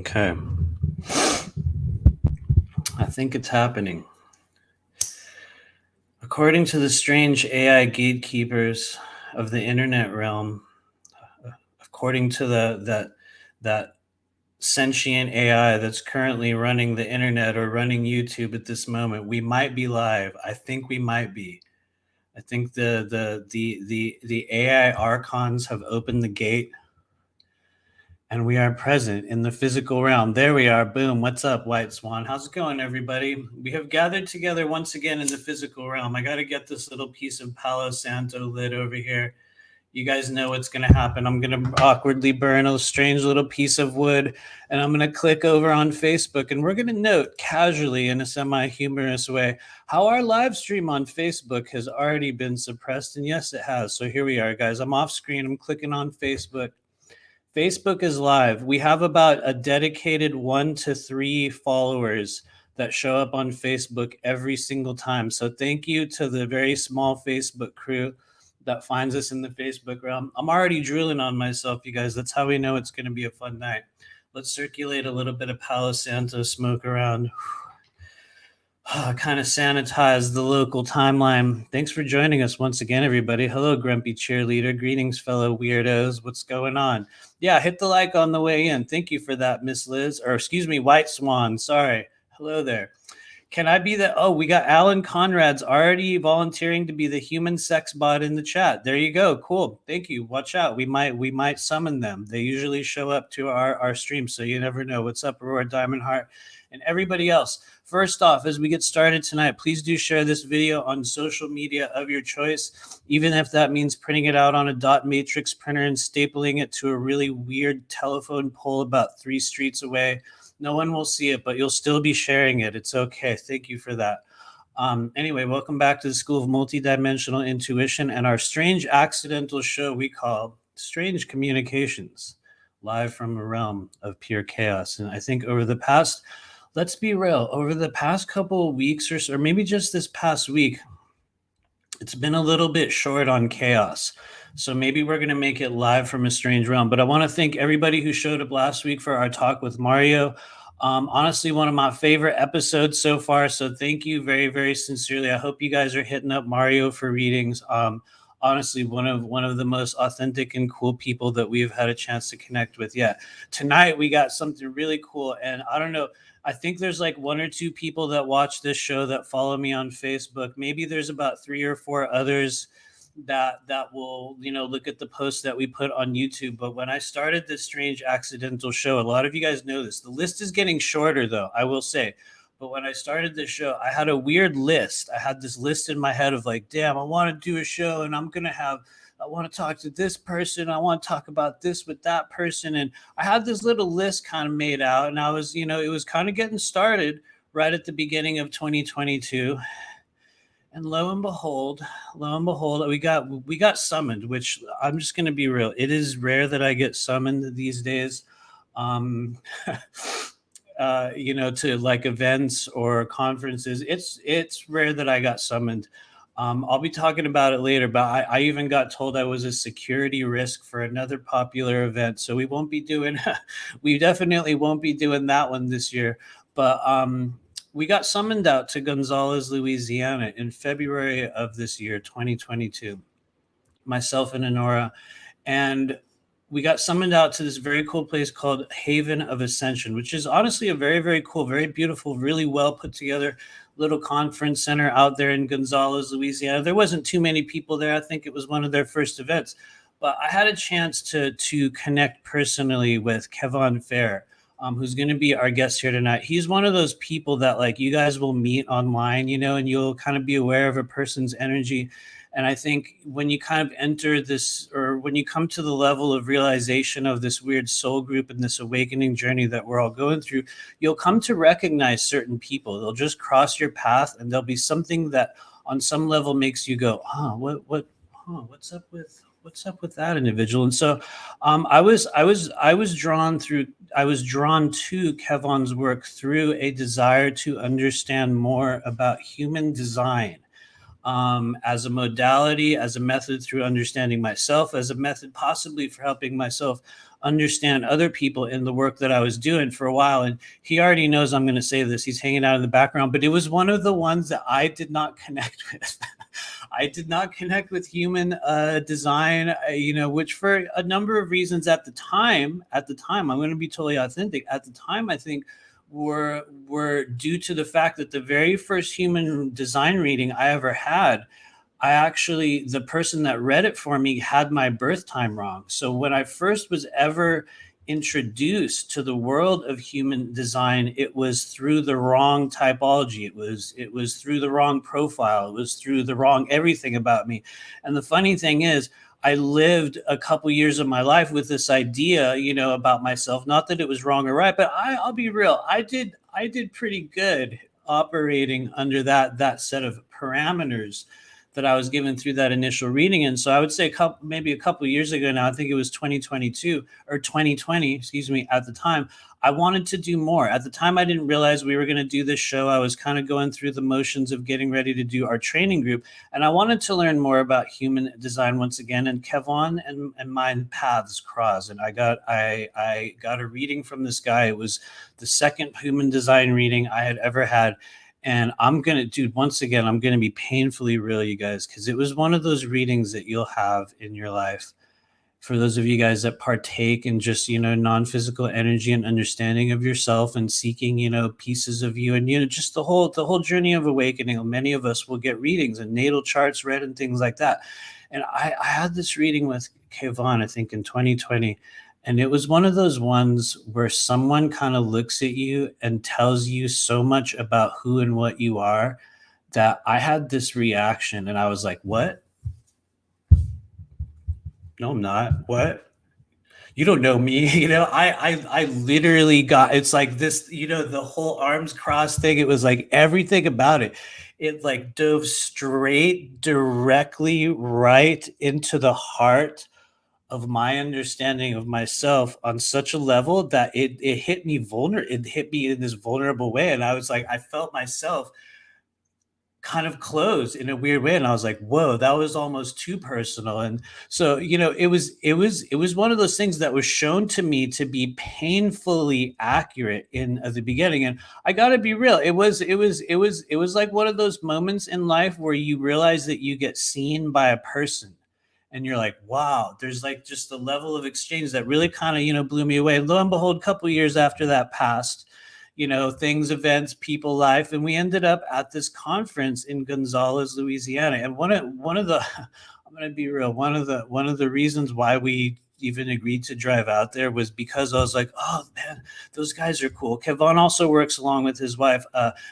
Okay. I think it's happening. According to the strange AI gatekeepers of the internet realm, according to that sentient AI that's currently running the internet or running YouTube at this moment, we might be live. I think we might be. I think the AI archons have opened the gate and we are present in the physical realm. There we are. Boom. What's up, White Swan? How's it going, everybody? We have gathered together once again in the physical realm. I got to get this little piece of Palo Santo lit over here. You guys know what's going to happen. I'm going to awkwardly burn a strange little piece of wood, and I'm going to click over on Facebook, and we're going to note casually in a semi-humorous way how our live stream on Facebook has already been suppressed. And yes, it has. So here we are, guys. I'm off screen. I'm clicking on Facebook. Facebook is live. We have about a dedicated 1 to 3 followers that show up on Facebook every single time. So thank you to the very small Facebook crew that finds us in the Facebook realm. I'm already drooling on myself, you guys. That's how we know it's going to be a fun night. Let's circulate a little bit of Palo Santo smoke around. Kind of sanitize the local timeline. Thanks for joining us once again, everybody. Hello, grumpy cheerleader. Greetings, fellow weirdos. What's going on? Yeah, hit the like on the way in. Thank you for that, Miss Liz. Or excuse me, White Swan. Sorry. Hello there. Can I be the... Oh, we got Alan Conrad's already volunteering to be the human sex bot in the chat. There you go. Cool. Thank you. Watch out. We might summon them. They usually show up to our stream, so you never know. What's up, Aurora Diamond Heart and everybody else? First off, as we get started tonight, please do share this video on social media of your choice, even if that means printing it out on a dot matrix printer and stapling it to a really weird telephone pole about 3 streets away. No one will see it, but you'll still be sharing it. It's okay. Thank you for that. Anyway, welcome back to the School of Multidimensional Intuition and our strange accidental show we call Strange Communications, live from a realm of pure chaos. And I think over the past... Let's be real. Over the past couple of weeks or so, or maybe just this past week, it's been a little bit short on chaos. So maybe we're going to make it live from a strange realm. But I want to thank everybody who showed up last week for our talk with Mario. Honestly, one of my favorite episodes so far. So thank you very, very sincerely. I hope you guys are hitting up Mario for readings. Honestly, one of the most authentic and cool people that we've had a chance to connect with yet. Tonight, we got something really cool. And I don't know. I think there's like 1 or 2 people that watch this show that follow me on Facebook. Maybe there's about 3 or 4 others that will, look at the posts that we put on YouTube. But when I started this strange accidental show, a lot of you guys know this. The list is getting shorter, though, I will say. But when I started this show, I had a weird list. I had this list in my head of like, damn, I want to do a show and I want to talk to this person. I want to talk about this with that person. And I had this little list kind of made out. And I was, it was kind of getting started right at the beginning of 2022. And lo and behold, we got summoned, which I'm just going to be real. It is rare that I get summoned these days. To like events or conferences. It's rare that I got summoned. I'll be talking about it later, but I even got told I was a security risk for another popular event. So we definitely won't be doing that one this year. But we got summoned out to Gonzales, Louisiana in February of this year, 2022, myself and Honora. And we got summoned out to this very cool place called Haven of Ascension, which is honestly a very, very cool, very beautiful, really well put together little conference center out there in Gonzales, Louisiana. There wasn't too many people there. I think it was one of their first events. But I had a chance to connect personally with Kevone Fair, who's going to be our guest here tonight. He's one of those people that like you guys will meet online, and you'll kind of be aware of a person's energy. And I think when you kind of enter this, or when you come to the level of realization of this weird soul group and this awakening journey that we're all going through, you'll come to recognize certain people. They'll just cross your path, and there'll be something that on some level makes you go, what's up with that individual? And so I was drawn to Kevone's work through a desire to understand more about human design. As a modality, as a method through understanding myself, as a method possibly for helping myself understand other people in the work that I was doing for a while. And he already knows I'm going to say this. He's hanging out in the background, but it was one of the ones that I did not connect with. I did not connect with human design, which for a number of reasons at the time, I'm going to be totally authentic. At the time, I think were due to the fact that the very first human design reading I ever had, the person that read it for me had my birth time wrong. So when I first was ever introduced to the world of human design, it was through the wrong typology. It was through the wrong profile. It was through the wrong everything about me. And the funny thing is, I lived a couple years of my life with this idea, about myself. Not that it was wrong or right, but I'll be real. I did pretty good operating under that set of parameters that I was given through that initial reading. And so I would say maybe a couple of years ago now, I think it was 2022 or 2020, excuse me, at the time, I wanted to do more. At the time, I didn't realize we were going to do this show. I was kind of going through the motions of getting ready to do our training group. And I wanted to learn more about human design once again. And Kevone and mine paths crossed. And I got a reading from this guy. It was the second human design reading I had ever had. And once again, I'm going to be painfully real, you guys, because it was one of those readings that you'll have in your life. For those of you guys that partake in just, non-physical energy and understanding of yourself and seeking, pieces of you and, just the whole journey of awakening. Many of us will get readings and natal charts read and things like that. And I had this reading with Kevone, I think in 2020. And it was one of those ones where someone kind of looks at you and tells you so much about who and what you are that I had this reaction and I was like, what? No, I'm not. What? You don't know me. I literally it's like this, the whole arms crossed thing. It was like everything about it. It like dove straight directly right into the heart of my understanding of myself on such a level that it hit me it hit me in this vulnerable way. And I was like, I felt myself kind of closed in a weird way. And I was like, whoa, that was almost too personal. And so, it was one of those things that was shown to me to be painfully accurate in at the beginning. And I gotta be real. It was like one of those moments in life where you realize that you get seen by a person and you're like, wow, there's like just the level of exchange that really kind of, blew me away. And lo and behold, a couple years after that passed, things, events, people, life. And we ended up at this conference in Gonzales, Louisiana. And one of the, I'm going to be real, one of the reasons why we even agreed to drive out there was because I was like, oh man, those guys are cool. Kevone also works along with his wife,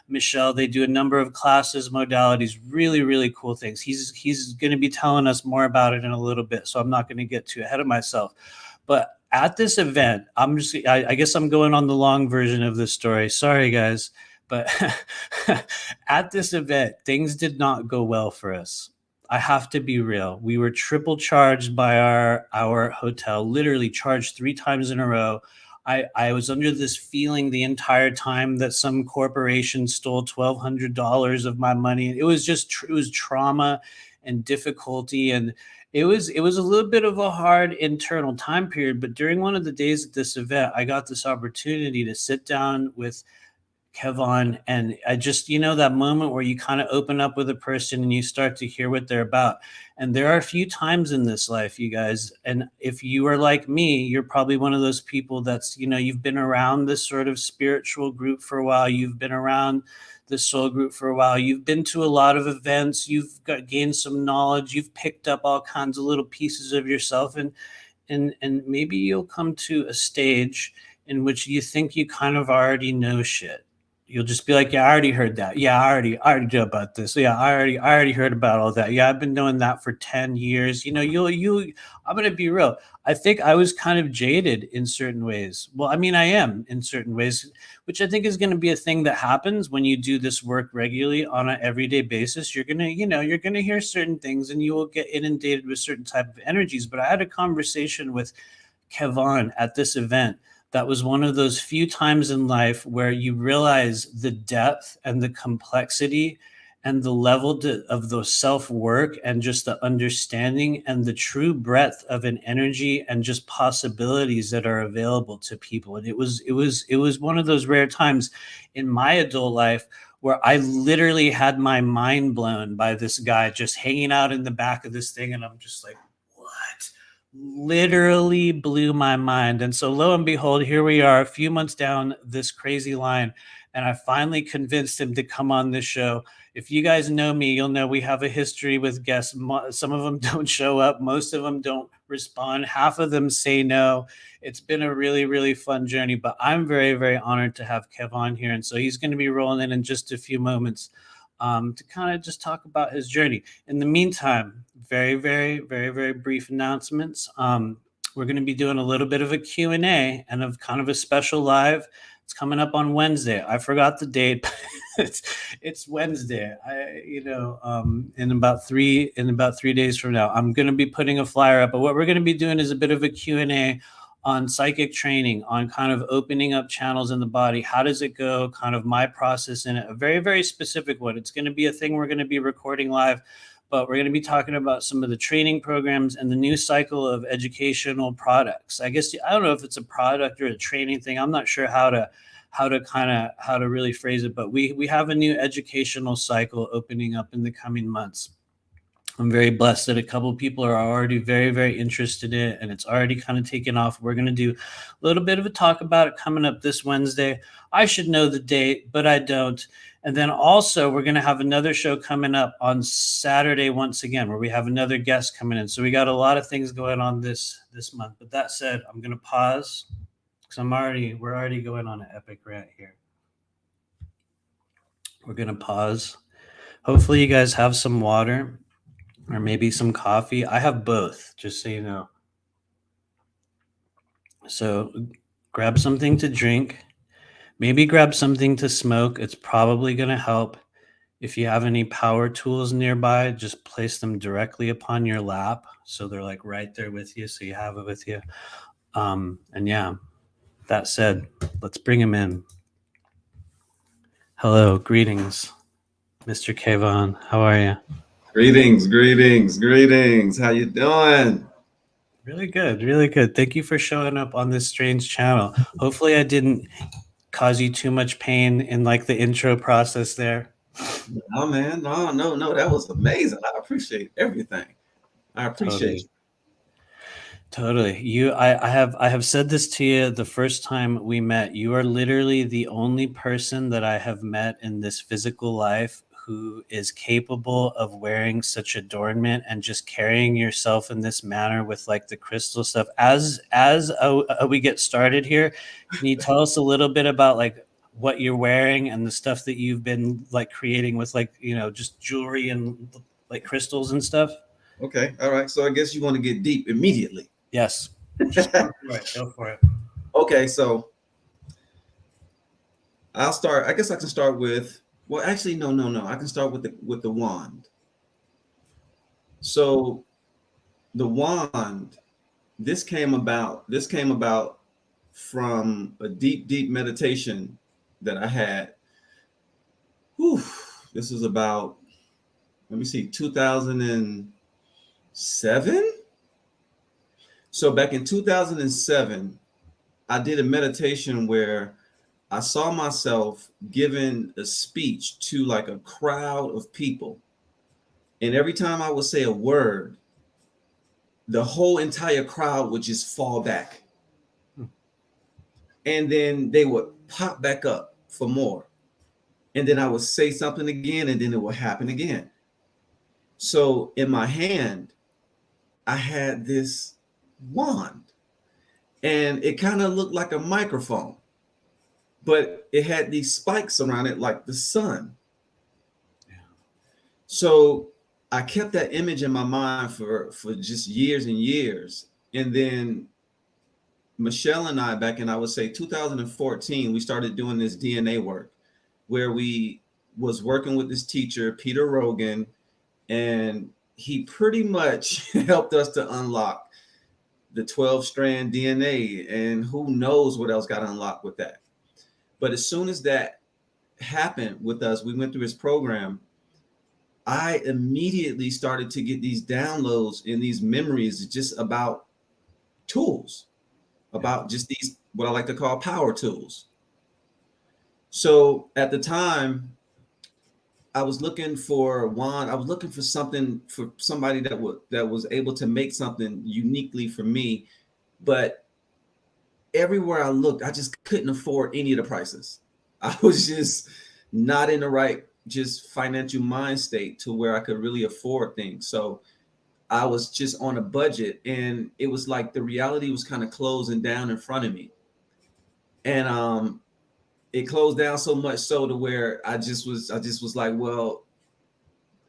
Michelle. They do a number of classes, modalities, really, really cool things. He's going to be telling us more about it in a little bit. So I'm not going to get too ahead of myself, but at this event, I guess I'm going on the long version of this story. Sorry, guys. But at this event, things did not go well for us. I have to be real. We were triple charged by our hotel, literally charged 3 times in a row. I was under this feeling the entire time that some corporation stole $1,200 of my money. It was trauma and difficulty, and it was a little bit of a hard internal time period. But during one of the days at this event, I got this opportunity to sit down with Kevone, and I just, that moment where you kind of open up with a person and you start to hear what they're about. And there are a few times in this life, you guys, and if you are like me, you're probably one of those people that's, you've been around this sort of spiritual group for a while. You've been around the soul group for a while. You've been to a lot of events. You've gained some knowledge. You've picked up all kinds of little pieces of yourself. And maybe you'll come to a stage in which you think you kind of already know shit. You'll just be like, yeah, I already heard that. Yeah, I already knew about this. Yeah, I already heard about all that. Yeah, I've been doing that for 10 years. I'm going to be real. I think I was kind of jaded in certain ways. Well, I mean, I am in certain ways, which I think is going to be a thing that happens when you do this work regularly on an everyday basis. You're going to hear certain things and you will get inundated with certain type of energies. But I had a conversation with Kevone at this event. That was one of those few times in life where you realize the depth and the complexity and the level of the self-work and just the understanding and the true breadth of an energy and just possibilities that are available to people. And it was one of those rare times in my adult life where I literally had my mind blown by this guy just hanging out in the back of this thing, and I'm just like, what? Literally blew my mind. And so lo and behold, here we are a few months down this crazy line, and I finally convinced him to come on this show. If you guys know me, you'll know we have a history with guests. Some of them don't show up, most of them don't respond, half of them say no. It's been a really, really fun journey, but I'm very, very honored to have Kev on here. And so he's going to be rolling in just a few moments to kind of just talk about his journey. In the meantime, very, very, very, very brief announcements. We're going to be doing a little bit of a Q&A and of kind of a special live. It's coming up on Wednesday. I forgot the date. It's Wednesday. In about 3 days from now, I'm going to be putting a flyer up. But what we're going to be doing is a bit of a Q&A on psychic training, on kind of opening up channels in the body. How does it go? Kind of my process in it. A very, very specific one. It's going to be a thing we're going to be recording live, but we're going to be talking about some of the training programs and the new cycle of educational products. I guess, I don't know if it's a product or a training thing. I'm not sure how to really phrase it, but we have a new educational cycle opening up in the coming months. I'm very blessed that a couple of people are already very, very interested in it, and it's already kind of taken off. We're going to do a little bit of a talk about it coming up this Wednesday. I should know the date, but I don't. And then also we're going to have another show coming up on Saturday once again, where we have another guest coming in. So we got a lot of things going on this month. But that said, I'm going to pause because we're already going on an epic rant here. We're going to pause. Hopefully you guys have some water or maybe some coffee. I have both, just so you know. So grab something to drink. Maybe grab something to smoke. It's probably going to help. If you have any power tools nearby, just place them directly upon your lap, so they're like right there with you, so you have it with you. And yeah, that said, let's bring him in. Hello, greetings, Mr. Kevone. How are you? Greetings. How you doing? Really good, really good. Thank you for showing up on this strange channel. Hopefully I didn't cause you too much pain in like the intro process there. Oh man, no, that was amazing. I appreciate everything. I appreciate you. Totally. I have said this to you the first time we met. You are literally the only person that I have met in this physical life who is capable of wearing such adornment and just carrying yourself in this manner with like the crystal stuff. As we get started here, can you tell us a little bit about like what you're wearing and the stuff that you've been like creating with like, just jewelry and like crystals and stuff? Okay, all right. So I guess you want to get deep immediately. Yes. Just go for it. Go for it. Okay, so I'll start. I guess I can start with. Well, actually, no. I can start with the wand. So the wand. This came about. From a deep meditation that I had. Whew, this was about. Let me see, 2007. So back in 2007, I did a meditation where I saw myself giving a speech to like a crowd of people. And every time I would say a word, the whole entire crowd would just fall back. And then they would pop back up for more. And then I would say something again, and then it would happen again. So in my hand, I had this wand, and it kind of looked like a microphone, but it had these spikes around it like the sun. Yeah. So I kept that image in my mind for just years and years. And then Michelle and I, back in, I would say 2014, we started doing this DNA work where we was working with this teacher, Peter Rogan, and he pretty much helped us to unlock the 12-strand DNA, and who knows what else got unlocked with that. But as soon as that happened with us, we went through his program. I immediately started to get these downloads and these memories just about tools, about just these, what I like to call power tools. So at the time, I was looking for a wand. I was looking for something, for somebody that was able to make something uniquely for me. But everywhere I looked, I just couldn't afford any of the prices. I was just not in the right just financial mind state to where I could really afford things. So I was just on a budget, and it was like the reality was kind of closing down in front of me. And it closed down so much so to where I just was like, well,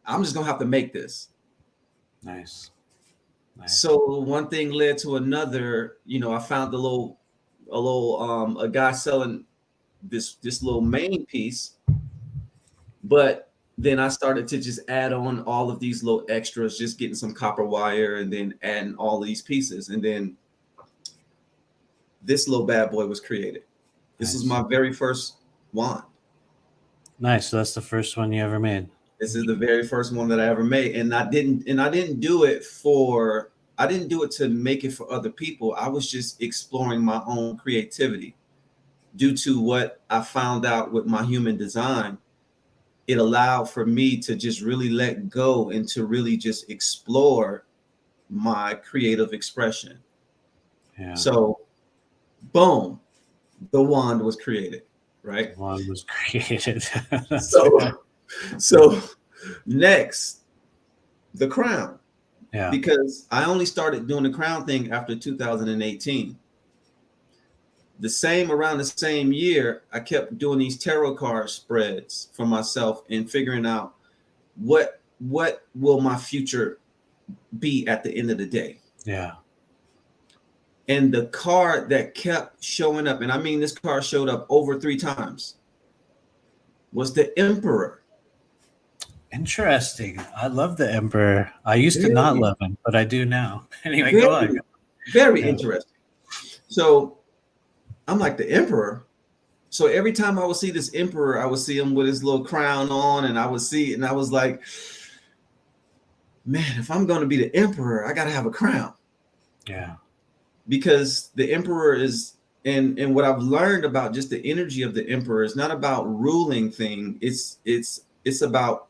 I'm just gonna have to make this. Nice. Nice. So one thing led to another. I found a guy selling this little main piece, but then I started to just add on all of these little extras, just getting some copper wire and then adding all of these pieces. And then this little bad boy was created. This is my very first wand. Nice. So that's the first one you ever made. This is the very first one that I ever made. And I didn't do it to make it for other people. I was just exploring my own creativity due to what I found out with my human design. It allowed for me to just really let go and to really just explore my creative expression. Yeah. So, boom, the wand was created, right? The wand was created. So next, the crown. Yeah. Because I only started doing the crown thing after 2018. Around the same year, I kept doing these tarot card spreads for myself and figuring out what will my future be at the end of the day. Yeah. And the card that kept showing up, and I mean this card showed up over 3 times, was the Emperor. Interesting. I love the Emperor. I used to not love him, but I do now. Anyway, go on. Very interesting. So I'm like, the Emperor. So every time I would see this Emperor, I would see him with his little crown on, and I was like, man, if I'm going to be the Emperor, I got to have a crown. Yeah. Because the Emperor is, and what I've learned about just the energy of the Emperor is not about ruling thing. It's about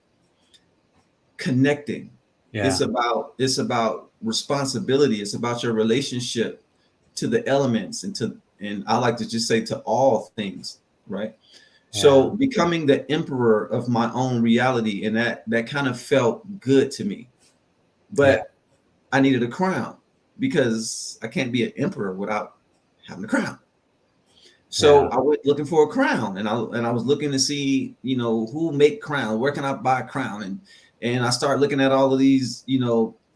connecting. Yeah. It's about responsibility. It's about your relationship to the elements and I like to just say to all things, right? Yeah. So becoming the emperor of my own reality, and that kind of felt good to me. But I needed a crown because I can't be an emperor without having a crown. So I went looking for a crown, and I was looking to see, who make crown, where can I buy a crown, and I started looking at all of these,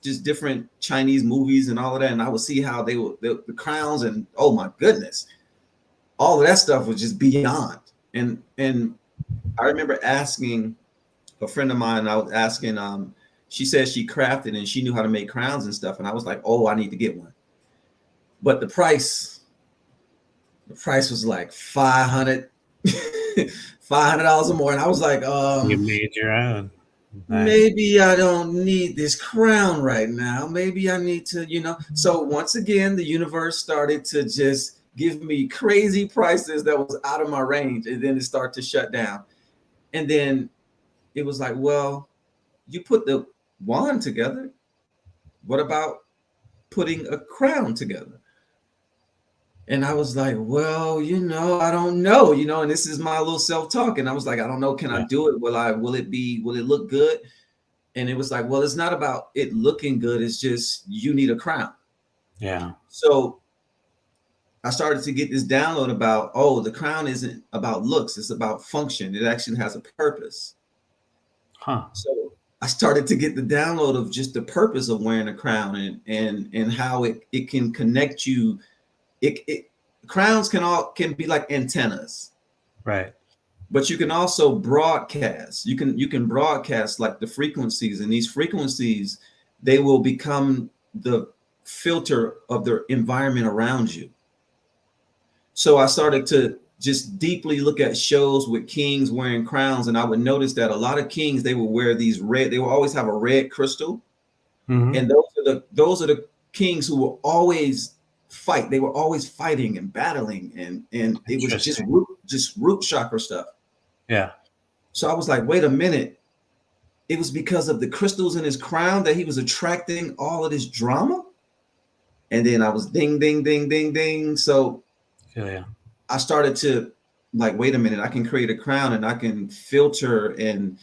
just different Chinese movies and all of that, and I would see how the crowns, and oh my goodness, all of that stuff was just beyond. And I remember asking a friend of mine, I was asking, she said she crafted and she knew how to make crowns and stuff, and I was like, oh, I need to get one. But the price was like $500 or more, and I was like, you made your own. Nice. Maybe I don't need this crown right now. Maybe I need to, So once again, the universe started to just give me crazy prices that was out of my range, and then it started to shut down. And then it was like, well, you put the wand together. What about putting a crown together? And I was like, well, I don't know, and this is my little self-talk. And I was like, I don't know. Can I do it? Will it look good? And it was like, well, it's not about it looking good. It's just, you need a crown. Yeah. So I started to get this download about, the crown isn't about looks. It's about function. It actually has a purpose. Huh. So I started to get the download of just the purpose of wearing a crown and how it can connect you. Crowns can be like antennas, right? But you can also broadcast. You can broadcast like the frequencies, and these frequencies, they will become the filter of the environment around you. So I started to just deeply look at shows with kings wearing crowns, and I would notice that a lot of kings, they would wear these red, they will always have a red crystal. And those are the kings who will always fight. They were always fighting and battling, and it was just root chakra stuff. Yeah. So I was like, wait a minute. It was because of the crystals in his crown that he was attracting all of this drama. And then I was ding, ding, ding, ding, ding. So I started to like, wait a minute, I can create a crown and I can filter and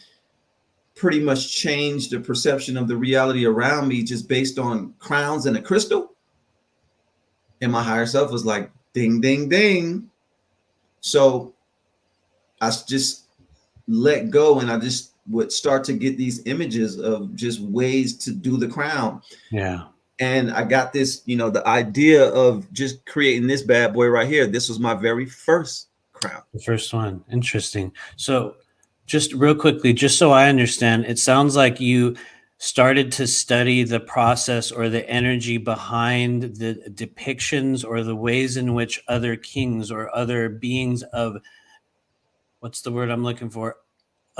pretty much change the perception of the reality around me just based on crowns and a crystal. And my higher self was like, ding, ding, ding. So I just let go, and I just would start to get these images of just ways to do the crown. Yeah. And I got this, you know, the idea of just creating this bad boy right here. This was my very first crown. The first one. Interesting. So just real quickly, just so I understand, it sounds like you started to study the process or the energy behind the depictions or the ways in which other kings or other beings of, what's the word I'm looking for?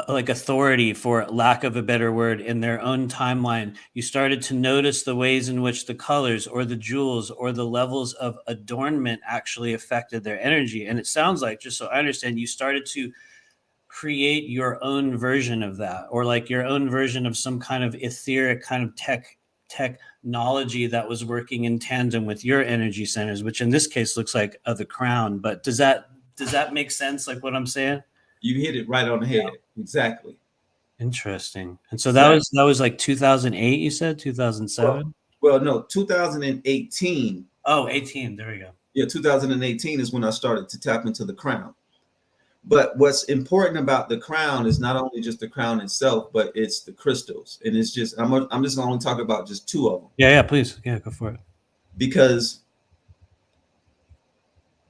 Like authority, for lack of a better word, in their own timeline. You started to notice the ways in which the colors or the jewels or the levels of adornment actually affected their energy. And it sounds like, just so I understand, you started to create your own version of that, or like your own version of some kind of etheric kind of technology that was working in tandem with your energy centers, which in this case looks like the crown. But does that make sense, like what I'm saying? You hit it right on the head. Yeah. Exactly. Interesting. And so that was like 2008, you said? 2007? Well, no, 2018. Oh, 18. There we go. Yeah, 2018 is when I started to tap into the crown. But what's important about the crown is not only just the crown itself, but it's the crystals. And it's just, I'm just going to talk about just two of them. Yeah, please. Yeah, go for it. Because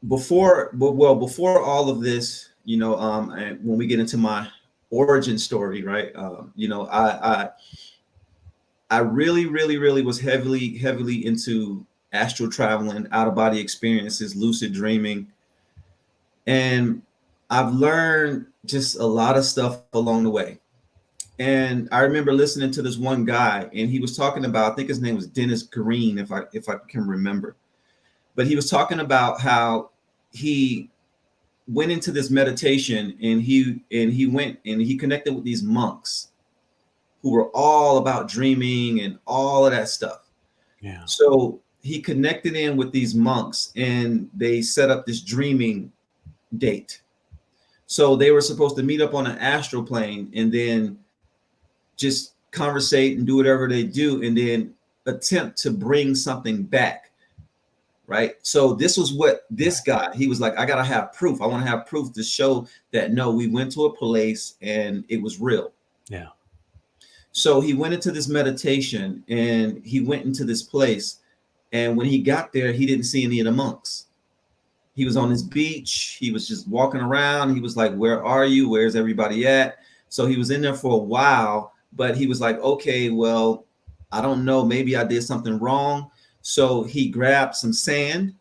before all of this, you know, and when we get into my origin story, right? You know, I really was heavily into astral traveling, out of body experiences, lucid dreaming. And I've learned just a lot of stuff along the way. And I remember listening to this one guy, and he was talking about, I think his name was Dennis Green, if I can remember. But he was talking about how he went into this meditation, and he connected with these monks who were all about dreaming and all of that stuff. Yeah. So he connected in with these monks, and they set up this dreaming date. So they were supposed to meet up on an astral plane and then just conversate and do whatever they do, and then attempt to bring something back. Right. So this was what this guy, he was like, I got to have proof. I want to have proof to show that, no, we went to a place and it was real. Yeah. So he went into this meditation, and he went into this place. And when he got there, he didn't see any of the monks. He was on this beach. He was just walking around. He was like, where are you? Where's everybody at? So he was in there for a while, but he was like, okay, well, I don't know. Maybe I did something wrong. So he grabbed some sand,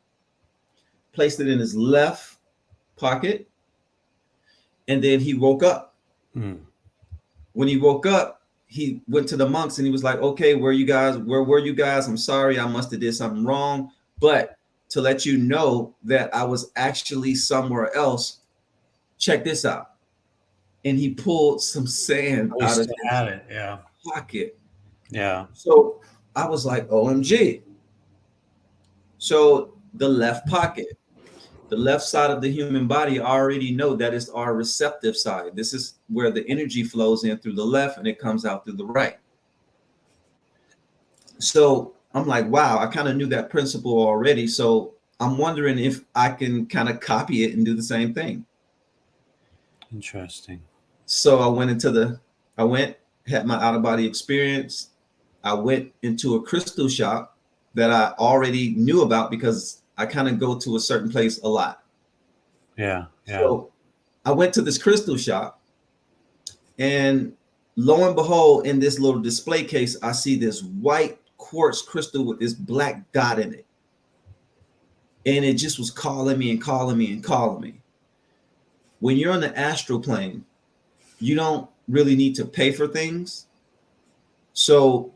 placed it in his left pocket, and then he woke up. When he woke up, he went to the monks and he was like, okay, where were you guys? I'm sorry, I must have did something wrong. But to let you know that I was actually somewhere else, check this out. And he pulled some sand out of his pocket. Yeah. So I was like, OMG. So the left pocket, the left side of the human body, I already know that is our receptive side. This is where the energy flows in through the left and it comes out through the right. So I'm like, wow, I kind of knew that principle already. So I'm wondering if I can kind of copy it and do the same thing. Interesting. So I had my out-of-body experience. I went into a crystal shop that I already knew about because I kind of go to a certain place a lot. Yeah. So I went to this crystal shop, and lo and behold, in this little display case, I see this white quartz crystal with this black dot in it. And it just was calling me and calling me and calling me. when you're on the astral plane, you don't really need to pay for things. So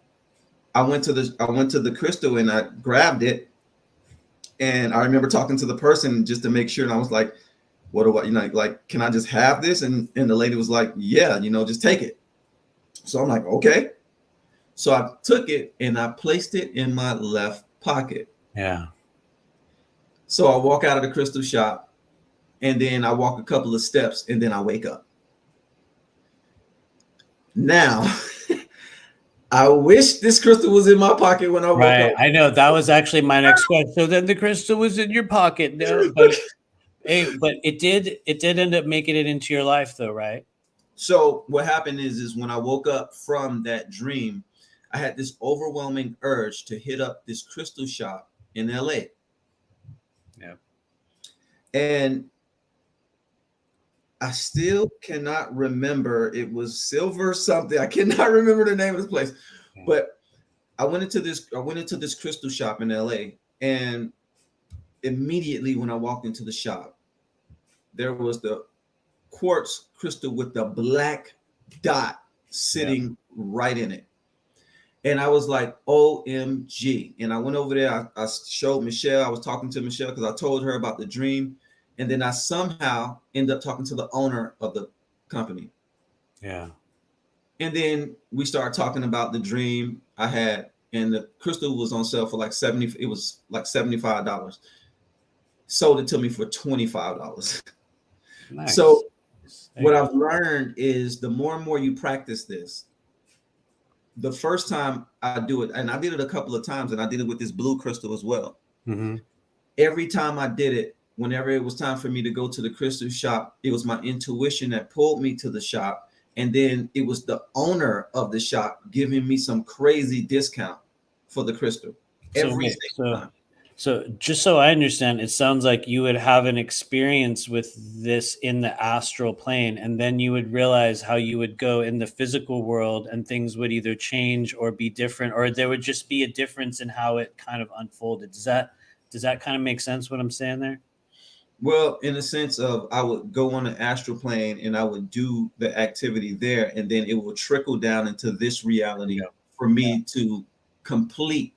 I went to the crystal and I grabbed it, and I remember talking to the person just to make sure, and I was like, what do I, like, can I just have this? And the lady was like, yeah, just take it. So I'm like, okay. So I took it and I placed it in my left pocket. Yeah. So I walk out of the crystal shop, and then I walk a couple of steps, and then I wake up. Now, I wish this crystal was in my pocket when I woke up. I know that was actually my next question. So then the crystal was in your pocket. No, but hey, but it did end up making it into your life though, right? So what happened is when I woke up from that dream, I had this overwhelming urge to hit up this crystal shop in LA. Yeah. And I still cannot remember. It was Silver something. I cannot remember the name of this place. Yeah. But I went into this crystal shop in LA, and immediately when I walked into the shop, there was the quartz crystal with the black dot sitting right in it. And I was like, OMG. And I went over there. I showed Michelle. I was talking to Michelle because I told her about the dream. And then I somehow ended up talking to the owner of the company. Yeah. And then we started talking about the dream I had. And the crystal was on sale for like it was like $75. Sold it to me for $25. Nice. So what I've learned is the more and more you practice this, the first time I do it, and I did it a couple of times, and I did it with this blue crystal as well. Mm-hmm. Every time I did it, whenever it was time for me to go to the crystal shop, it was my intuition that pulled me to the shop. And then it was the owner of the shop giving me some crazy discount for the crystal every single time. So just so I understand, it sounds like you would have an experience with this in the astral plane, and then you would realize how you would go in the physical world, and things would either change or be different, or there would just be a difference in how it kind of unfolded. Does that kind of make sense what I'm saying there? Well, in the sense of I would go on the astral plane and I would do the activity there, and then it will trickle down into this reality for me to complete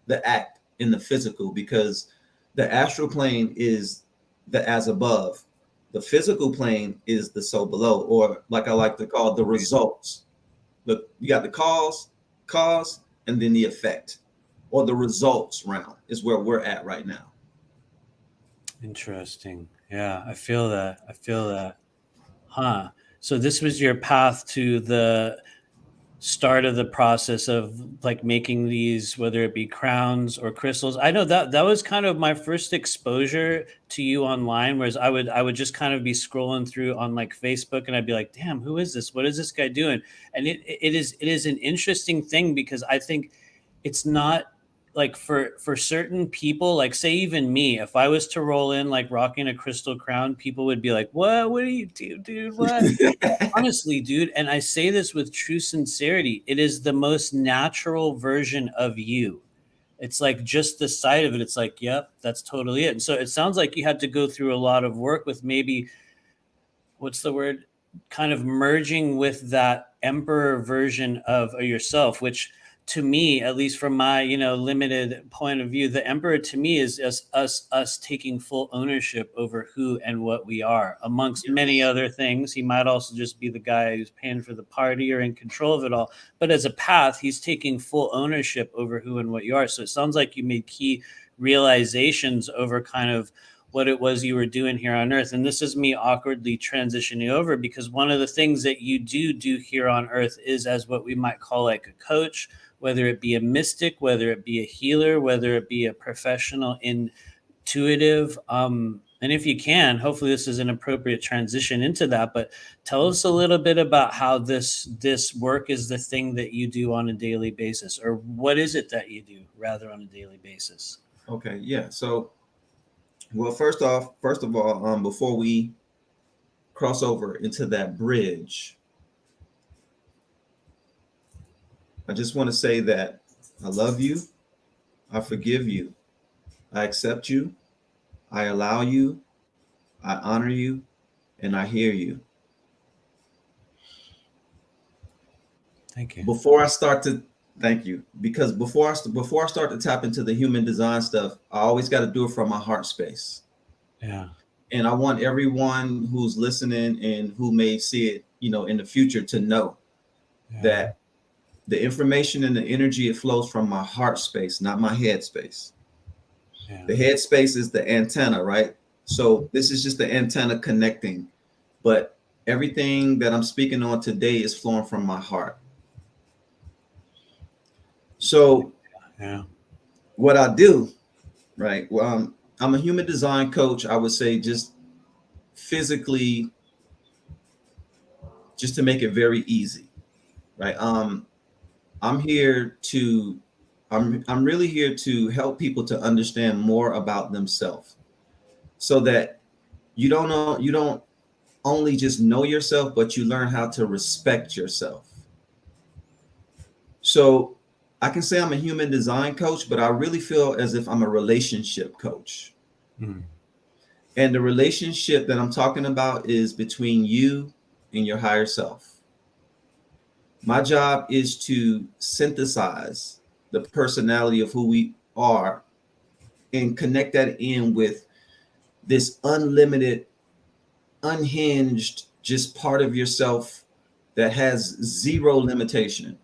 the act in the physical, because the astral plane is the as above, the physical plane is the so below, or like I like to call the results. You got the cause, and then the effect, or the results realm is where we're at right now. Interesting. Yeah, I feel that. Huh. So this was your path to the start of the process of like making these, whether it be crowns or crystals. I know that was kind of my first exposure to you online, whereas I would just kind of be scrolling through on like Facebook, and I'd be like, damn, who is this? What is this guy doing? And it is an interesting thing, because I think it's not like for certain people, like say even me, if I was to roll in like rocking a crystal crown, people would be like, what do you do, dude? What? Honestly, dude, and I say this with true sincerity, it is the most natural version of you. It's like just the sight of it, it's like, yep, that's totally it. And so it sounds like you had to go through a lot of work with maybe, what's the word, kind of merging with that emperor version of yourself, which to me, at least from my limited point of view, the emperor to me is us taking full ownership over who and what we are, amongst many other things. He might also just be the guy who's paying for the party or in control of it all, but as a path, he's taking full ownership over who and what you are. So it sounds like you made key realizations over kind of what it was you were doing here on earth. And this is me awkwardly transitioning over, because one of the things that you do here on earth is as what we might call like a coach, whether it be a mystic, whether it be a healer, whether it be a professional intuitive. And if you can, hopefully this is an appropriate transition into that, but tell us a little bit about how this work is the thing that you do on a daily basis, or what is it that you do rather on a daily basis? Okay. Yeah. So, well, first of all, before we cross over into that bridge, I just want to say that I love you, I forgive you, I accept you, I allow you, I honor you, and I hear you. Thank you. Before I start to thank you, because before I start to tap into the human design stuff, I always got to do it from my heart space. Yeah. And I want everyone who's listening and who may see it, in the future, to know that the information and the energy, it flows from my heart space, not my head space. Yeah. The head space is the antenna, right? So this is just the antenna connecting, but everything that I'm speaking on today is flowing from my heart. So Yeah. what I do, right? Well, I'm a human design coach. I would say just physically, just to make it very easy, right? I'm here to, I'm really here to help people to understand more about themselves, so that you don't only just know yourself, but you learn how to respect yourself. So I can say I'm a human design coach, but I really feel as if I'm a relationship coach. Mm. And the relationship that I'm talking about is between you and your higher self. My job is to synthesize the personality of who we are and connect that in with this unlimited, unhinged, just part of yourself that has zero limitation,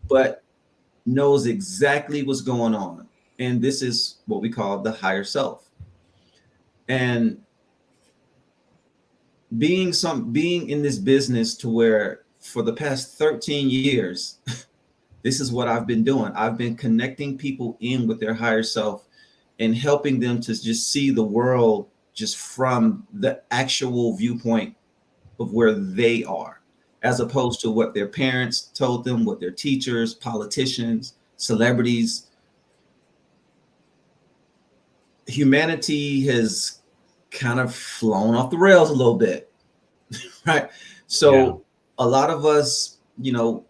but knows exactly what's going on. And this is what we call the higher self. And being in this business to where for the past 13 years, this is what I've been doing. I've been connecting people in with their higher self and helping them to just see the world just from the actual viewpoint of where they are, as opposed to what their parents told them, what their teachers, politicians, celebrities. Humanity has kind of flown off the rails a little bit, right? So a lot of us,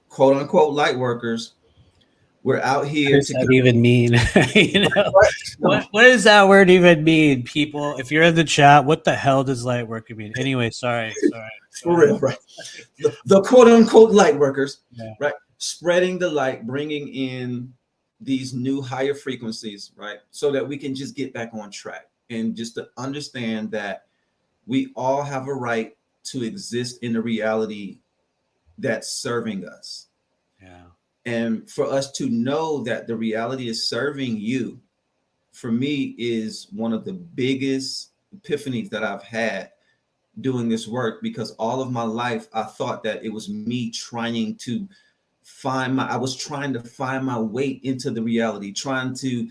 quote unquote light workers, we're out What here does to that even mean? no, What does that word even mean, people? If you're in the chat, what the hell does light worker mean? Anyway, sorry. Go for ahead. real, right? The quote unquote light workers, Yeah. right? Spreading the light, bringing in these new higher frequencies, right? So that we can just get back on track and just to understand that we all have a right to exist in the reality that's serving us. Yeah. And for us to know that the reality is serving you, for me, is one of the biggest epiphanies that I've had doing this work, because all of my life I thought that it was me trying to I was trying to find my way into the reality, trying to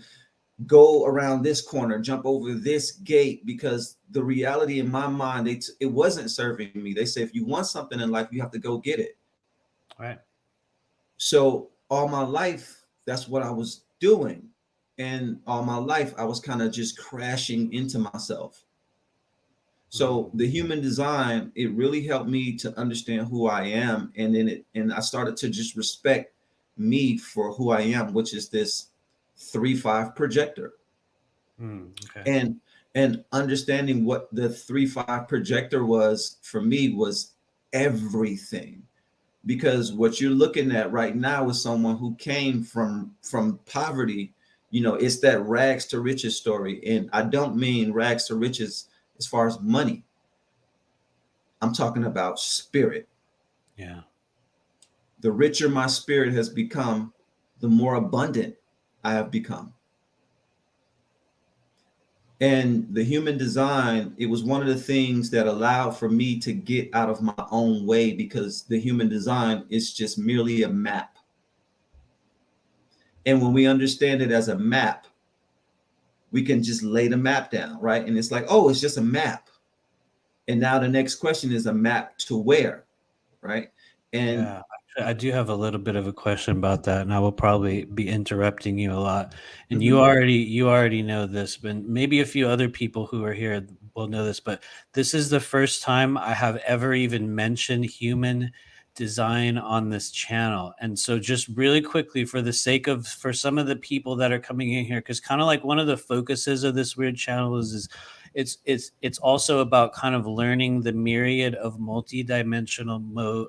go around this corner, jump over this gate, because the reality in my mind, it wasn't serving me. They say if you want something in life, you have to go get it. Right. So all my life, that's what I was doing. And all my life, I was kind of just crashing into myself. So the human design, it really helped me to understand who I am. And then I started to just respect me for who I am, which is this 3-5 projector. Okay. And understanding what the 3-5 projector was for me was everything, because what you're looking at right now is someone who came from poverty. It's that rags to riches story, and I don't mean rags to riches as far as money. I'm talking about spirit. Yeah. The richer my spirit has become, the more abundant I have become. And the human design, it was one of the things that allowed for me to get out of my own way, because the human design is just merely a map. And when we understand it as a map, we can just lay the map down, right? And it's like, oh, it's just a map. And now the next question is, a map to where, right? And Yeah. I do have a little bit of a question about that, and I will probably be interrupting you a lot. And you already know this, but maybe a few other people who are here will know this, but this is the first time I have ever even mentioned human design on this channel. And so just really quickly, for some of the people that are coming in here, because kind of like one of the focuses of this weird channel is it's also about kind of learning the myriad of multidimensional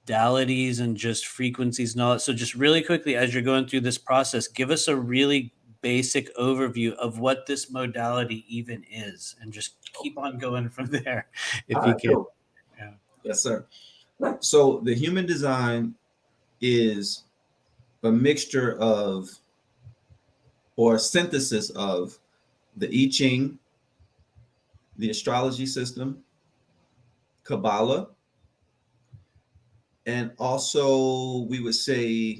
modalities and just frequencies and all that. So just really quickly, as you're going through this process, give us a really basic overview of what this modality even is, and just keep on going from there if All you right, can. cool. Yeah. Yes, sir. So the human design is a mixture of, or a synthesis of, the I Ching, the astrology system, Kabbalah, and also we would say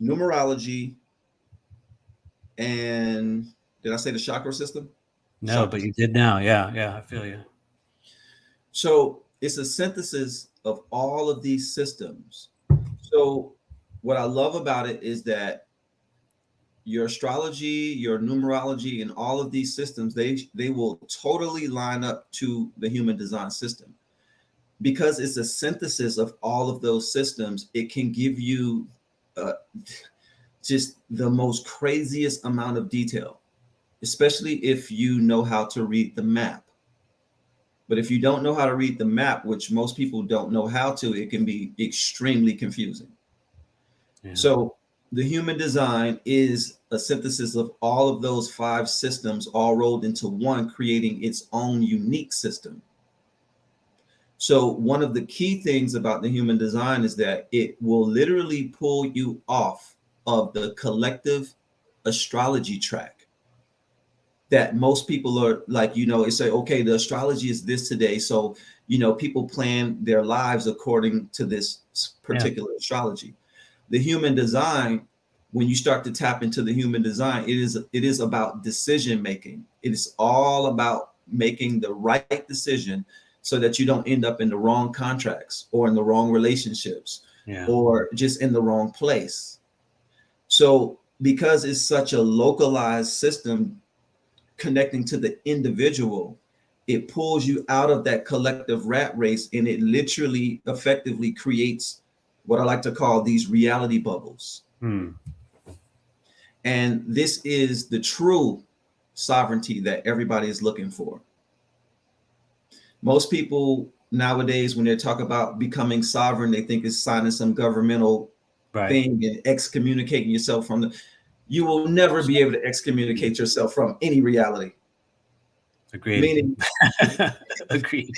numerology, and did I say the chakra system? No, Chakra but you system. did now. Yeah, I feel you. So it's a synthesis of all of these systems. So what I love about it is that your astrology, your numerology, and all of these systems, they will totally line up to the human design system. Because it's a synthesis of all of those systems, it can give you uh, just the most craziest amount of detail, especially if you know how to read the map. But if you don't know how to read the map, which most people don't know how to, it can be extremely confusing. Yeah. So the human design is a synthesis of all of those five systems all rolled into one, creating its own unique system. So one of the key things about the human design is that it will literally pull you off of the collective astrology track that most people are like, it's say, okay, the astrology is this today. So, people plan their lives according to this particular astrology. The human design, when you start to tap into the human design, it is about decision making. It is all about making the right decision so that you don't end up in the wrong contracts or in the wrong relationships or just in the wrong place. So because it's such a localized system connecting to the individual, it pulls you out of that collective rat race, and it literally effectively creates what I like to call these reality bubbles. And this is the true sovereignty that everybody is looking for. Most people nowadays, when they talk about becoming sovereign, they think it's signing some governmental thing and excommunicating yourself from the. You will never be able to excommunicate yourself from any reality. Agreed. Meaning, Agreed.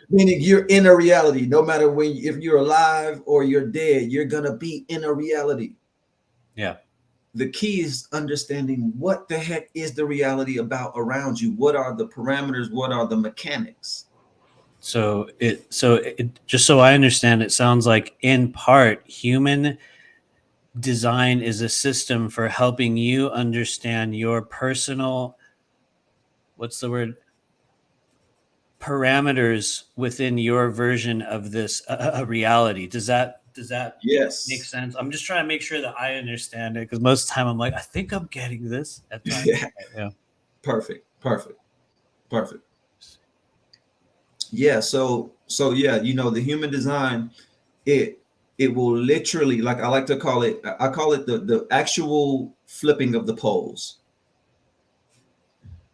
Meaning you're in a reality, no matter if you're alive or you're dead, you're gonna be in a reality. Yeah. The key is understanding what the heck is the reality about around you. What are the parameters? What are the mechanics? So just so I understand, it sounds like in part human design is a system for helping you understand your personal, what's the word, parameters within your version of this reality. Does that Yes. make sense? I'm just trying to make sure that I understand it, because most of the time I'm like, I think I'm getting this at times. Yeah. Perfect. Yeah. So yeah, the human design, it will literally, like I like to call it, I call it the actual flipping of the poles.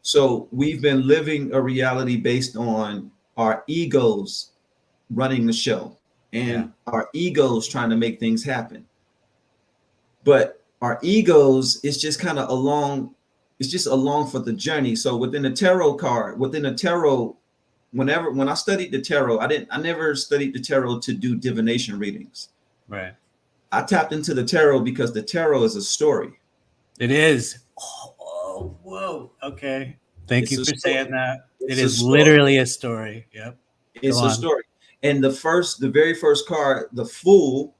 So we've been living a reality based on our egos running the show and our egos trying to make things happen. But our egos is just kind of along, it's just along for the journey. So within a tarot, when I studied the tarot, I never studied the tarot to do divination readings. Right. I tapped into the tarot because the tarot is a story. It is. Oh, whoa. Okay. Thank you for saying that. It is literally a story. Yep. It's a story. And the very first card, the Fool,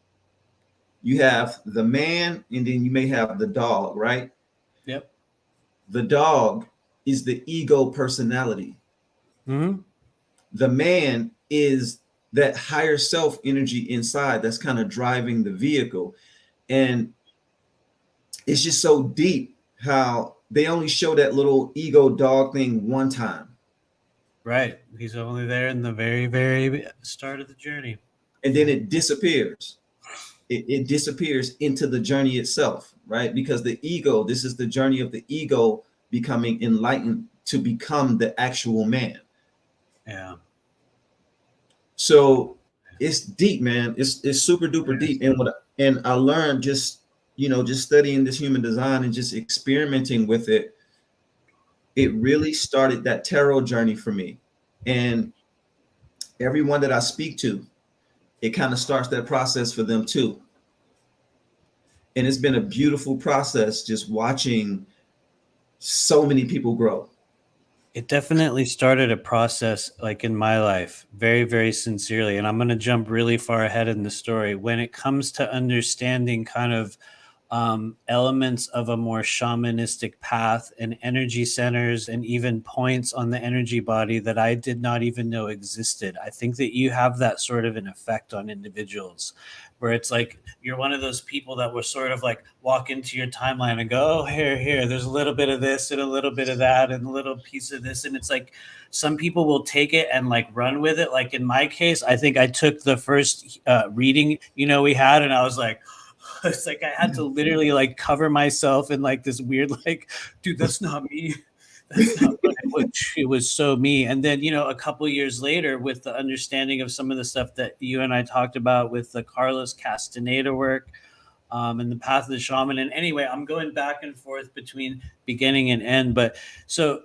you have the man, and then you may have the dog, right? Yep. The dog is the ego personality. The man is that higher self energy inside that's kind of driving the vehicle. And it's just so deep how they only show that little ego dog thing one time. Right. He's only there in the very, very start of the journey. And then it disappears. It disappears into the journey itself, right? Because the ego, this is the journey of the ego becoming enlightened to become the actual man. Yeah. So it's deep, man. It's super duper deep. And I learned just, just studying this human design and just experimenting with it. It really started that tarot journey for me. And everyone that I speak to, it kind of starts that process for them too. And it's been a beautiful process just watching so many people grow. It definitely started a process like in my life, very, very sincerely. And I'm going to jump really far ahead in the story. When it comes to understanding kind of elements of a more shamanistic path and energy centers and even points on the energy body that I did not even know existed. I think that you have that sort of an effect on individuals where it's like you're one of those people that will sort of like walk into your timeline and go, oh, here, there's a little bit of this and a little bit of that and a little piece of this. And it's like some people will take it and like run with it. Like in my case, I think I took the first reading, we had, and I was like, it's like I had to literally like cover myself in like this weird, like, dude, that's not me. That's not what it was so me. And then, a couple of years later, with the understanding of some of the stuff that you and I talked about with the Carlos Castaneda work and the path of the shaman. And anyway, I'm going back and forth between beginning and end. But so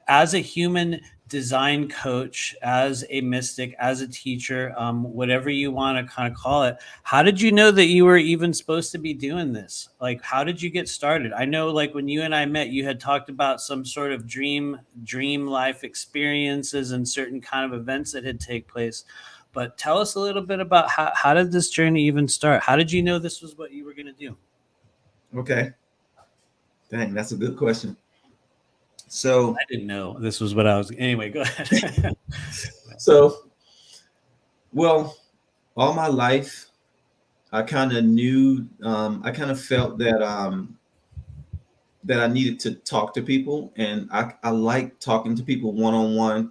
as a human design coach, as a mystic, as a teacher, whatever you want to kind of call it, how did you know that you were even supposed to be doing this? Like, how did you get started? I know like when you and I met, you had talked about some sort of dream life experiences and certain kind of events that had take place. But tell us a little bit about how did this journey even start? How did you know this was what you were going to do? Okay. Dang, that's a good question. So I didn't know this was what I was. Anyway, go ahead. So, well, all my life, I kind of knew, I kind of felt that that I needed to talk to people, and I like talking to people one on one.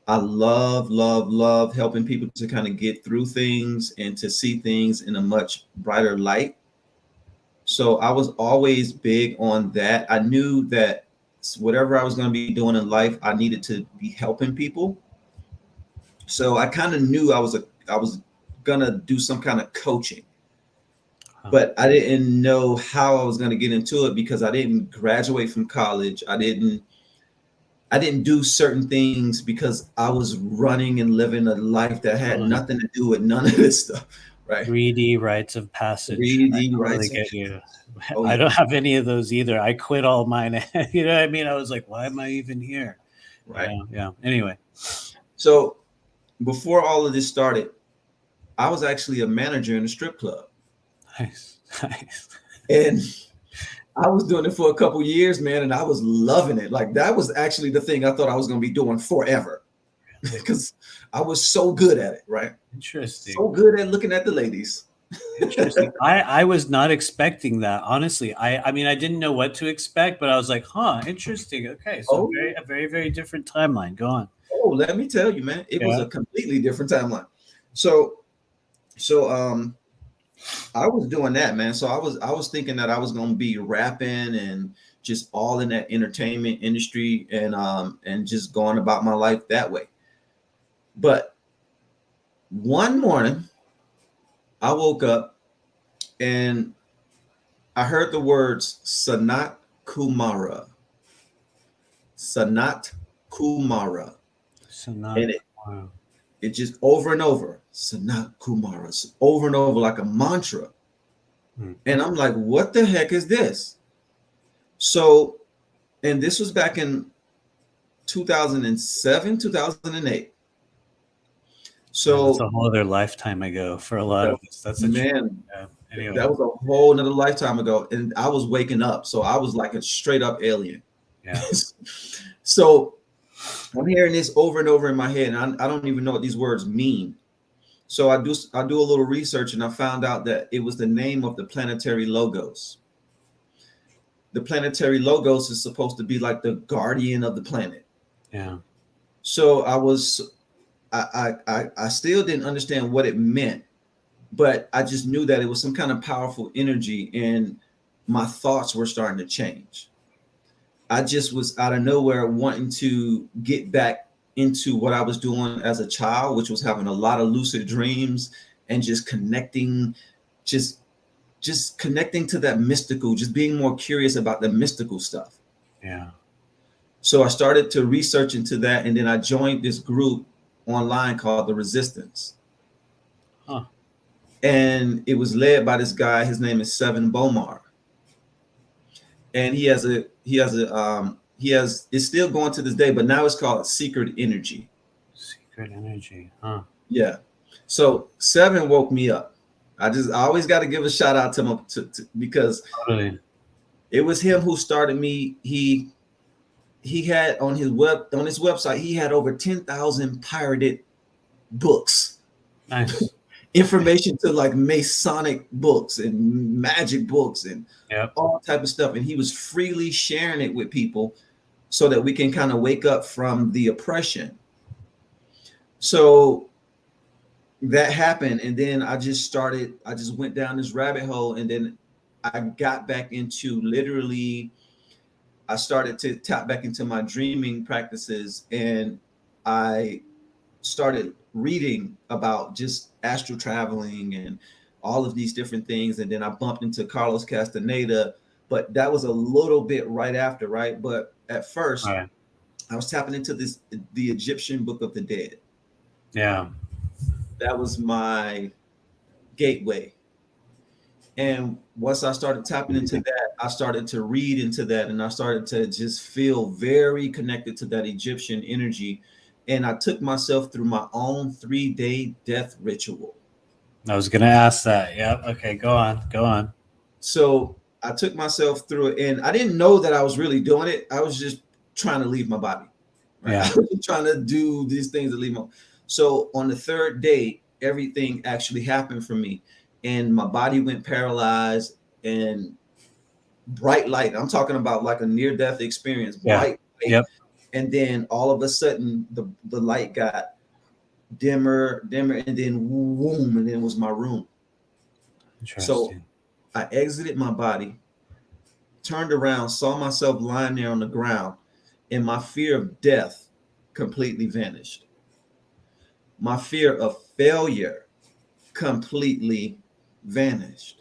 I love helping people to kind of get through things and to see things in a much brighter light. So I was always big on that. I knew that whatever I was going to be doing in life, I needed to be helping people. So I kind of knew I was gonna do some kind of coaching, but I didn't know how I was gonna get into it because I didn't graduate from college. I didn't do certain things because I was running and living a life that had nothing to do with none of this stuff. Right. 3D rites of passage. 3D I rites. totally get you. Oh, I yeah. don't have any of those either. I quit all mine. You know what I mean? I was like, why am I even here? Right. Yeah. Anyway. So before all of this started, I was actually a manager in a strip club. Nice. And I was doing it for a couple years, man, and I was loving it. Like that was actually the thing I thought I was going to be doing forever because I was so good at it, right? Interesting. So good at looking at the ladies. Interesting. I was not expecting that, honestly. I mean, I didn't know what to expect, but I was like, huh, interesting. Okay, so a very, very different timeline. Go on. Oh, let me tell you, man, it was a completely different timeline. So I was doing that, man. So I was thinking that I was going to be rapping and just all in that entertainment industry and just going about my life that way. But one morning I woke up and I heard the words Sanat Kumara. Sanat Kumara. And it just over and over, Sanat Kumara, over and over like a mantra. And I'm like, what the heck is this? So, and this was back in 2007, 2008. So that's a whole other lifetime ago for a lot of us. That's a man. Anyway. That was a whole nother lifetime ago. And I was waking up. So I was like a straight up alien. Yeah. So I'm hearing this over and over in my head, and I don't even know what these words mean. So I do a little research, and I found out that it was the name of the planetary logos. The planetary logos is supposed to be like the guardian of the planet. Yeah. So I still didn't understand what it meant, but I just knew that it was some kind of powerful energy, and my thoughts were starting to change. I just was out of nowhere wanting to get back into what I was doing as a child, which was having a lot of lucid dreams and just connecting, just connecting to that mystical, just being more curious about the mystical stuff. Yeah. So I started to research into that, and then I joined this group online called The Resistance. Huh. And it was led by this guy. His name is Seven Bomar. And it's still going to this day, but now it's called Secret Energy. Secret energy. Huh. Yeah. So Seven woke me up. I always got to give a shout out to him because Totally. it was him who started me. He had on his website, he had over 10,000 pirated books. Nice. Information to like Masonic books and magic books and all type of stuff. And he was freely sharing it with people so that we can kind of wake up from the oppression. So that happened. And then I just went down this rabbit hole. And then I got back into I started to tap back into my dreaming practices, and I started reading about just astral traveling and all of these different things. And then I bumped into Carlos Castaneda, but that was a little bit right after, right? But at first, I was tapping into the Egyptian Book of the Dead. Yeah. That was my gateway. And once I started tapping into that, I started to read into that, and I started to just feel very connected to that Egyptian energy. And I took myself through my own 3-day death ritual. I was going to ask that. Yep. Okay. Go on. So I took myself through it, and I didn't know that I was really doing it. I was just trying to leave my body. Right? Yeah. I was trying to do these things to leave my. So on the 3rd day, everything actually happened for me, and my body went paralyzed, and bright light. I'm talking about like a near-death experience. Yeah. Bright light. Yep. And then all of a sudden, the light got dimmer, and then boom, and then it was my room. So I exited my body, turned around, saw myself lying there on the ground, and my fear of death completely vanished. My fear of failure completely vanished.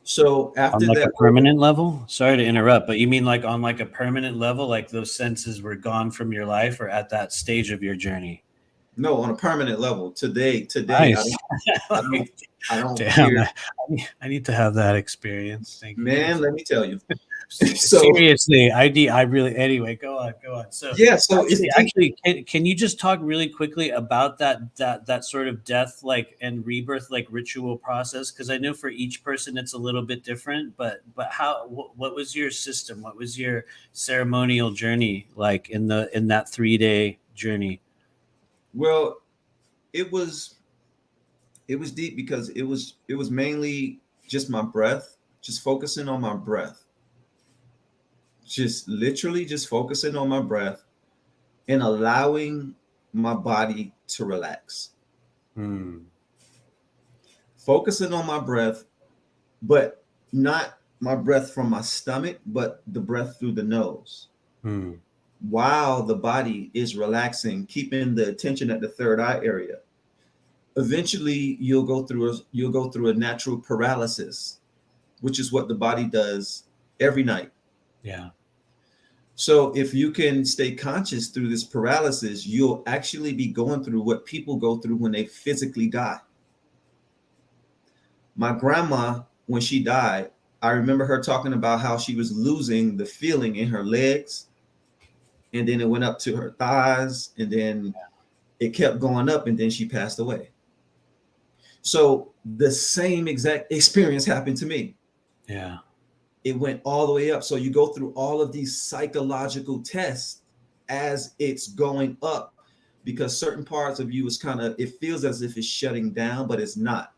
So after on like that, a permanent level? Sorry to interrupt, but you mean like on like a permanent level, like those senses were gone from your life, or at that stage of your journey? No, on a permanent level. Today, Nice. I don't Damn, hear. I need to have that experience. Thank you. Man, let me tell you. So seriously, I really, anyway, go on. So yeah, so actually, can you just talk really quickly about that sort of death like and rebirth like ritual process? Because I know for each person it's a little bit different, but what was your system? What was your ceremonial journey like in that 3-day journey? Well, it was deep because it was mainly just my breath, just focusing on my breath. Just literally just focusing on my breath and allowing my body to relax. Focusing on my breath, but not my breath from my stomach, but the breath through the nose. While the body is relaxing, keeping the attention at the third eye area. Eventually, you'll go through a natural paralysis, which is what the body does every night. Yeah. So if you can stay conscious through this paralysis, you'll actually be going through what people go through when they physically die. My grandma, when she died, I remember her talking about how she was losing the feeling in her legs, and then it went up to her thighs, and then it kept going up, and then she passed away. So the same exact experience happened to me. Yeah. It went all the way up. So you go through all of these psychological tests as it's going up, because certain parts of you is it feels as if it's shutting down, but it's not.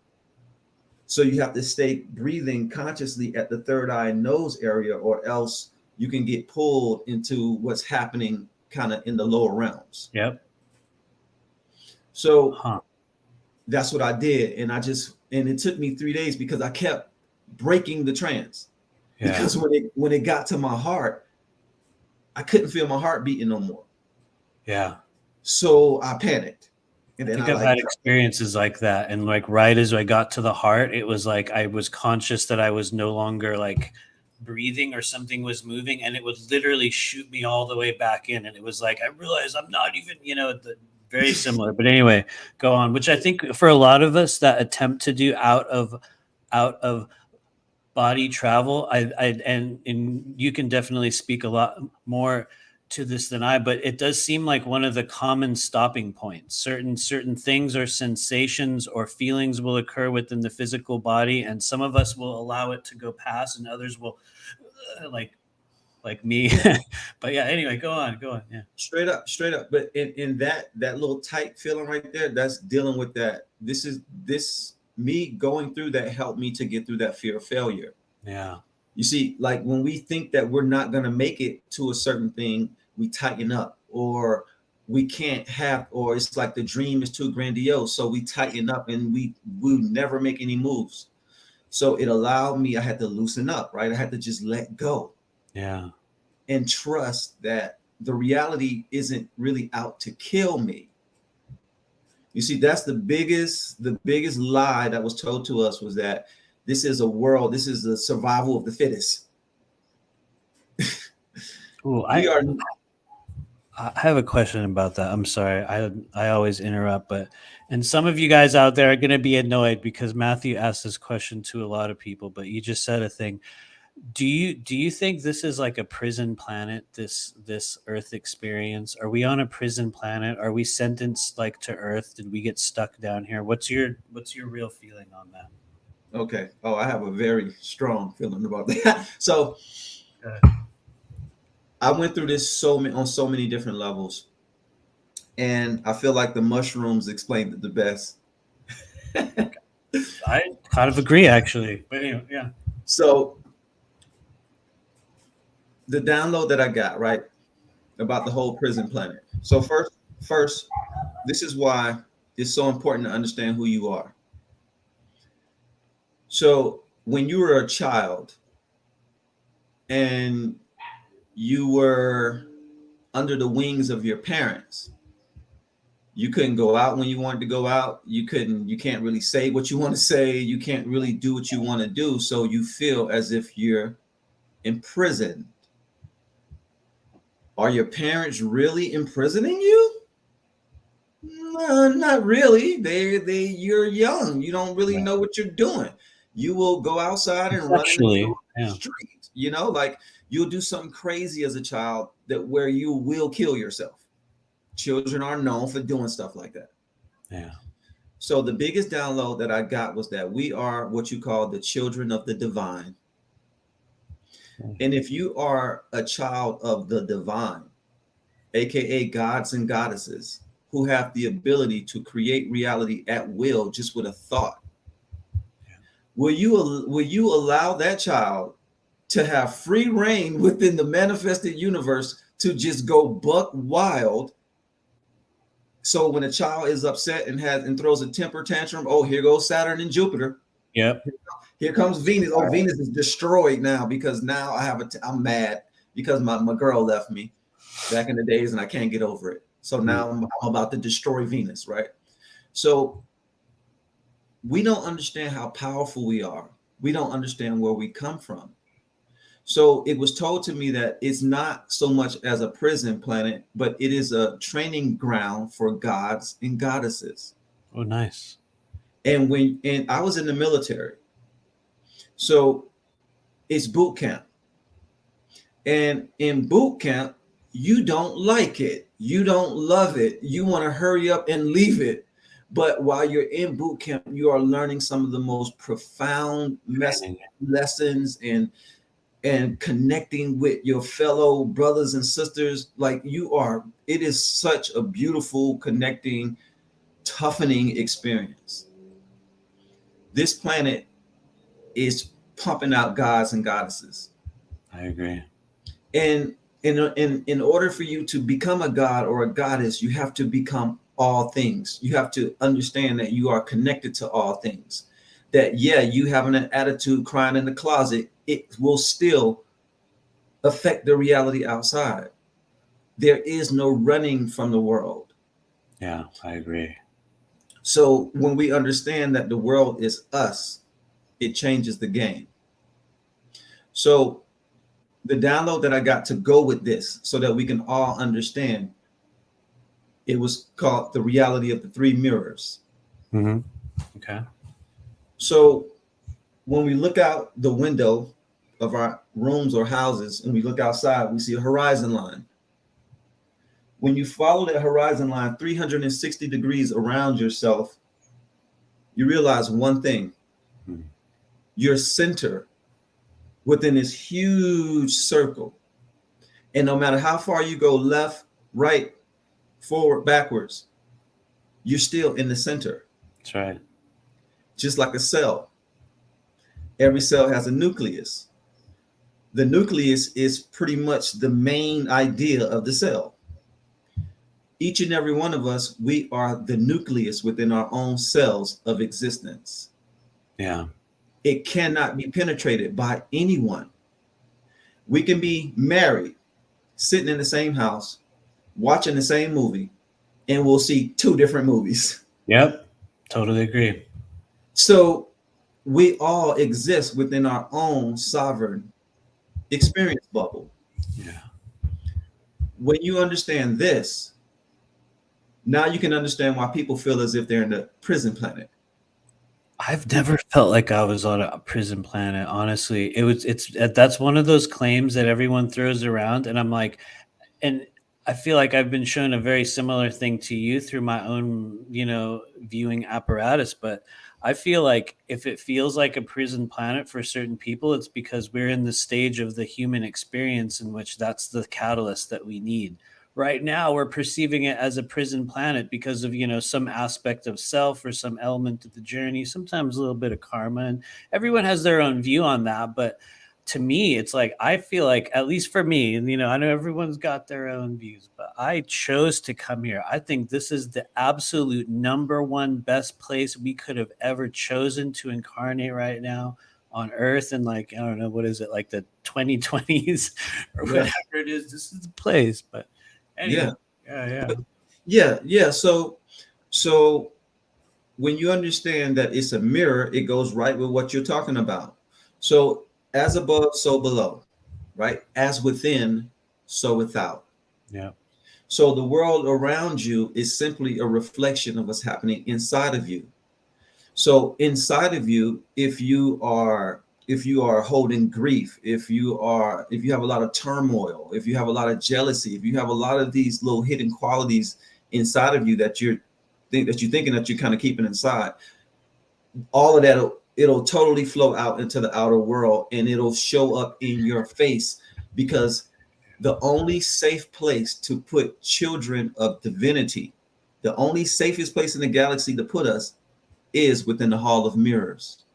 So you have to stay breathing consciously at the third eye and nose area, or else you can get pulled into what's happening kind of in the lower realms. Yep. So that's what I did. And it took me 3 days because I kept breaking the trance. Yeah. Because when it got to my heart, I couldn't feel my heart beating no more. Yeah. So I panicked. And I then think I I've like, had experiences like that. And like right as I got to the heart, it was like I was conscious that I was no longer like breathing or something was moving, and it would literally shoot me all the way back in. And it was like I realized I'm not even, very similar. But anyway, go on. Which I think for a lot of us that attempt to do out of body travel, and you can definitely speak a lot more to this than I, but it does seem like one of the common stopping points. Certain things or sensations or feelings will occur within the physical body, and some of us will allow it to go past, and others will like me. But yeah, anyway, go on. Yeah. straight up. But in that little tight feeling right there, that's dealing with that. This me going through that helped me to get through that fear of failure. Yeah. You see, like when we think that we're not going to make it to a certain thing, we tighten up, or we can't have, or it's like the dream is too grandiose. So we tighten up and we never make any moves. So it allowed me, I had to loosen up, right? I had to just let go. Yeah. And trust that the reality isn't really out to kill me. You see, that's the biggest lie that was told to us, was that this is a world, this is the survival of the fittest. Ooh, We are. I have a question about that. I'm sorry. I always interrupt, and some of you guys out there are going to be annoyed because Matthew asked this question to a lot of people, but you just said a thing. Do you think this is like a prison planet, this Earth experience? Are we on a prison planet? Are we sentenced like to Earth? Did we get stuck down here? What's your real feeling on that? Okay. Oh, I have a very strong feeling about that. So I went through this on so many different levels, and I feel like the mushrooms explained it the best. I kind of agree, actually. But anyway, yeah. So the download that I got, right, about the whole prison planet. So first, this is why it's so important to understand who you are. So when you were a child and you were under the wings of your parents, you couldn't go out when you wanted to go out. You can't really say what you want to say. You can't really do what you want to do. So you feel as if you're imprisoned. Are your parents really imprisoning you? No, not really. You're young. You don't really know what you're doing. You will go outside and run in the middle Actually, of the yeah. street. Like you'll do something crazy as a child where you will kill yourself. Children are known for doing stuff like that. Yeah. So the biggest download that I got was that we are what you call the children of the divine. And if you are a child of the divine, aka gods and goddesses, who have the ability to create reality at will just with a thought, will you allow that child to have free reign within the manifested universe to just go buck wild? So when a child is upset and throws a temper tantrum, oh, here goes Saturn and Jupiter. Yep. Here comes Venus. Oh, Venus is destroyed now because now I'm mad because my girl left me back in the days and I can't get over it. So now I'm about to destroy Venus, right? So we don't understand how powerful we are. We don't understand where we come from. So it was told to me that it's not so much as a prison planet, but it is a training ground for gods and goddesses. Oh, nice. And I was in the military, so it's boot camp. And in boot camp, you don't like it. You don't love it. You want to hurry up and leave it. But while you're in boot camp, you are learning some of the most profound lessons and connecting with your fellow brothers and sisters. Like it is such a beautiful, connecting, toughening experience. This planet is pumping out gods and goddesses. I agree. And in order for you to become a god or a goddess, you have to become all things. You have to understand that you are connected to all things. That, yeah, you having an attitude crying in the closet, it will still affect the reality outside. There is no running from the world. Yeah, I agree. So when we understand that the world is us, it changes the game. So the download that I got to go with this so that we can all understand, it was called the reality of the three mirrors. Mm-hmm. Okay. So when we look out the window of our rooms or houses and we look outside, we see a horizon line. When you follow that horizon line 360 degrees around yourself, you realize one thing: your center within this huge circle. And no matter how far you go left, right, forward, backwards, you're still in the center. That's right. Just like a cell. Every cell has a nucleus. The nucleus is pretty much the main idea of the cell. Each and every one of us, we are the nucleus within our own cells of existence. Yeah. It cannot be penetrated by anyone. We can be married, sitting in the same house, watching the same movie, and we'll see two different movies. Yep. Totally agree. So we all exist within our own sovereign experience bubble. Yeah. When you understand this, now you can understand why people feel as if they're in the prison planet. I've never felt like I was on a prison planet, honestly. It's that's one of those claims that everyone throws around, and I'm like, and I feel like I've been shown a very similar thing to you through my own, viewing apparatus. But I feel like if it feels like a prison planet for certain people, it's because we're in the stage of the human experience in which that's the catalyst that we need. Right now, we're perceiving it as a prison planet because of, some aspect of self or some element of the journey, sometimes a little bit of karma. And everyone has their own view on that. But to me, it's like I feel like, at least for me, and I know everyone's got their own views, but I chose to come here. I think this is the absolute number one best place we could have ever chosen to incarnate right now on Earth. And like, I don't know, what is it, like the 2020s or Yeah. whatever it is. This is the place. But anyway, yeah. So when you understand that it's a mirror, it goes right with what you're talking about. So as above, so below, right? As within, so without. Yeah. So the world around you is simply a reflection of what's happening inside of you. So inside of you, if you are holding grief, if you have a lot of turmoil, if you have a lot of jealousy, if you have a lot of these little hidden qualities inside of you that you're thinking that you're kind of keeping inside, all of that, it'll totally flow out into the outer world and it'll show up in your face, because the only safe place to put children of divinity, the only safest place in the galaxy to put us, is within the Hall of Mirrors.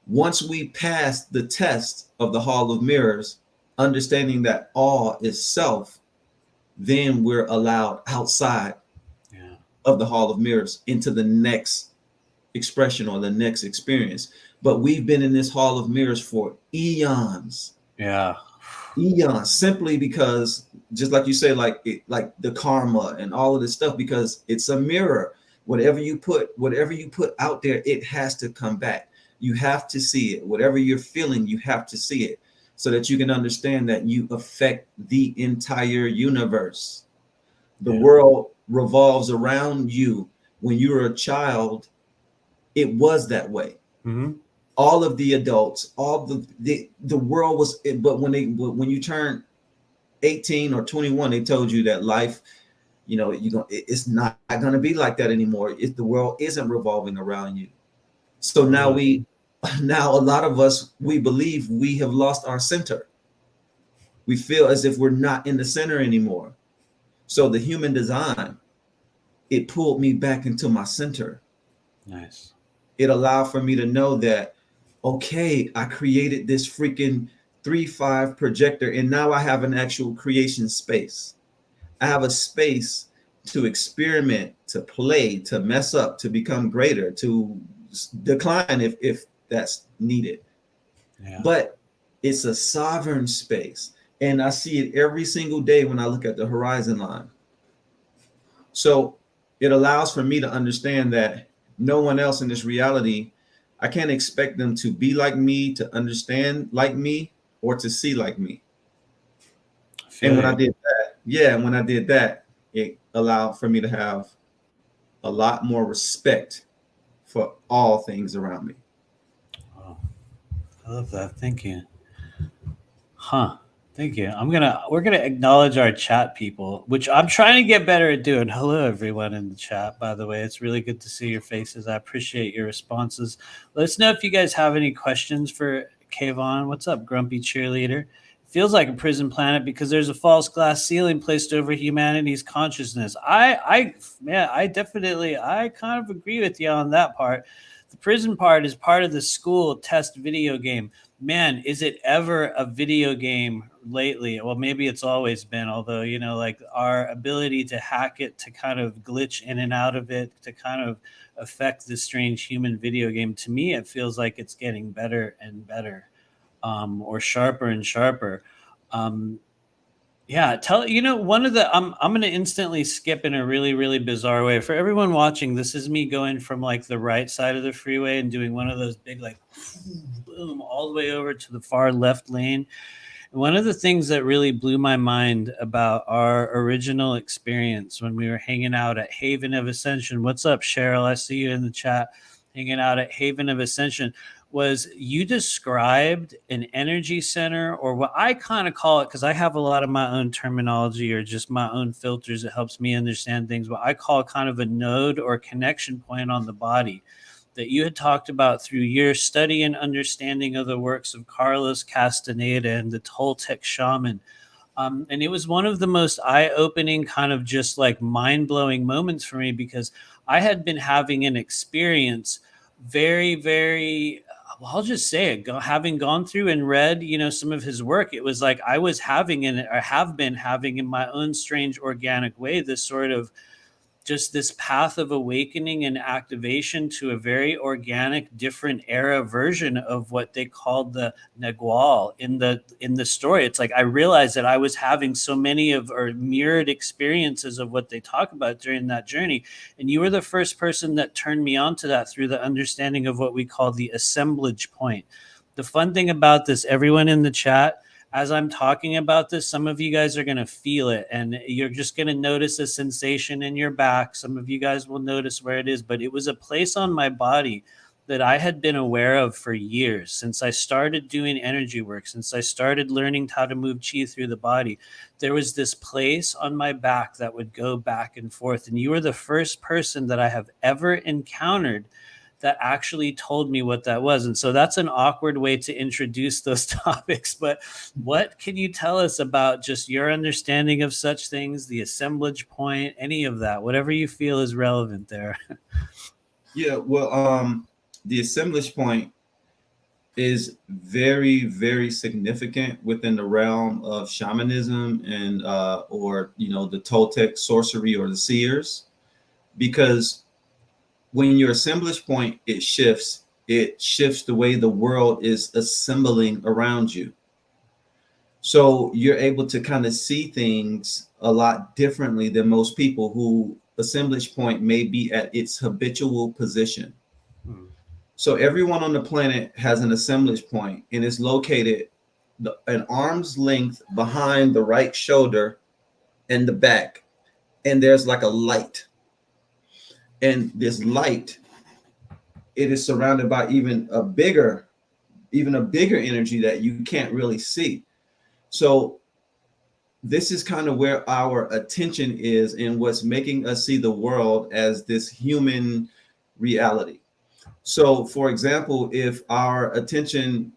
Once we pass the test of the Hall of Mirrors, understanding that all is self, then we're allowed outside of the Hall of Mirrors into the next expression or the next experience. But we've been in this Hall of Mirrors for eons. Yeah. Eons, simply because, just like you say, like the karma and all of this stuff, because it's a mirror. Whatever you put out there, it has to come back. You have to see it. Whatever you're feeling, you have to see it, so that you can understand that you affect the entire universe. The world revolves around you. When you were a child, it was that way. All of the adults, all the world was, but when you turn 18 or 21, they told you that life, it's not going to be like that anymore. If the world isn't revolving around you. So now a lot of us, we believe we have lost our center. We feel as if we're not in the center anymore. So the human design, it pulled me back into my center. Nice. It allowed for me to know that, okay, I created this freaking 3-5 projector, and now I have an actual creation space. I have a space to experiment, to play, to mess up, to become greater, to decline if that's needed. But it's a sovereign space. And I see it every single day when I look at the horizon line. So it allows for me to understand that no one else in this reality, I can't expect them to be like me, to understand like me, or to see like me. I And feel when I you. did that, yeah, and when I did that, it allowed for me to have a lot more respect for all things around me. Oh, I love that. Thank you. Huh. Thank you. We're gonna acknowledge our chat people, which I'm trying to get better at doing. Hello everyone in the chat, by the way. It's really good to see your faces. I appreciate your responses. Let us know if you guys have any questions for Kevone. What's up, grumpy cheerleader? Feels like a prison planet because there's a false glass ceiling placed over humanity's consciousness. I kind of agree with you on that part. The prison part is part of the school test video game. Man, is it ever a video game lately? Well, maybe it's always been, although, like our ability to hack it, to kind of glitch in and out of it, to kind of affect this strange human video game, to me, it feels like it's getting better and better, or sharper and sharper. Um, yeah, one of the I'm gonna instantly skip in a really, really bizarre way. For everyone watching, this is me going from like the right side of the freeway and doing one of those big like boom all the way over to the far left lane. And one of the things that really blew my mind about our original experience when we were hanging out at Haven of Ascension. What's up, Cheryl? I see you in the chat. Hanging out at Haven of Ascension, was you described an energy center, or what I kind of call it, because I have a lot of my own terminology or just my own filters that helps me understand things, what I call kind of a node or connection point on the body that you had talked about through your study and understanding of the works of Carlos Castaneda and the Toltec shaman. And it was one of the most eye-opening, kind of just like mind-blowing moments for me, because I had been having an experience very, very, well, I'll just say it, having gone through and read, some of his work, it was like I was having, or have been having in my own strange organic way, this sort of just this path of awakening and activation to a very organic, different era version of what they called the Nagual in the story. It's like I realized that I was having so many of or mirrored experiences of what they talk about during that journey. And you were the first person that turned me on to that through the understanding of what we call the assemblage point. The fun thing about this, everyone in the chat, as I'm talking about this, some of you guys are going to feel it and you're just going to notice a sensation in your back. Some of you guys will notice where it is, but it was a place on my body that I had been aware of for years, since I started doing energy work, since I started learning how to move chi through the body. There was this place on my back that would go back and forth. And you were the first person that I have ever encountered that actually told me what that was. And so that's an awkward way to introduce those topics. But what can you tell us about just your understanding of such things, the assemblage point, any of that, whatever you feel is relevant there? Yeah, well, the assemblage point is very, very significant within the realm of shamanism and or the Toltec sorcery or the seers, because when your assemblage point it shifts the way the world is assembling around you. So you're able to kind of see things a lot differently than most people who assemblage point may be at its habitual position. So everyone on the planet has an assemblage point, and it's located an arm's length behind the right shoulder and the back. And there's like a light. And this light, it is surrounded by even a bigger energy that you can't really see. So this is kind of where our attention is, and what's making us see the world as this human reality. So, for example, if our assemblage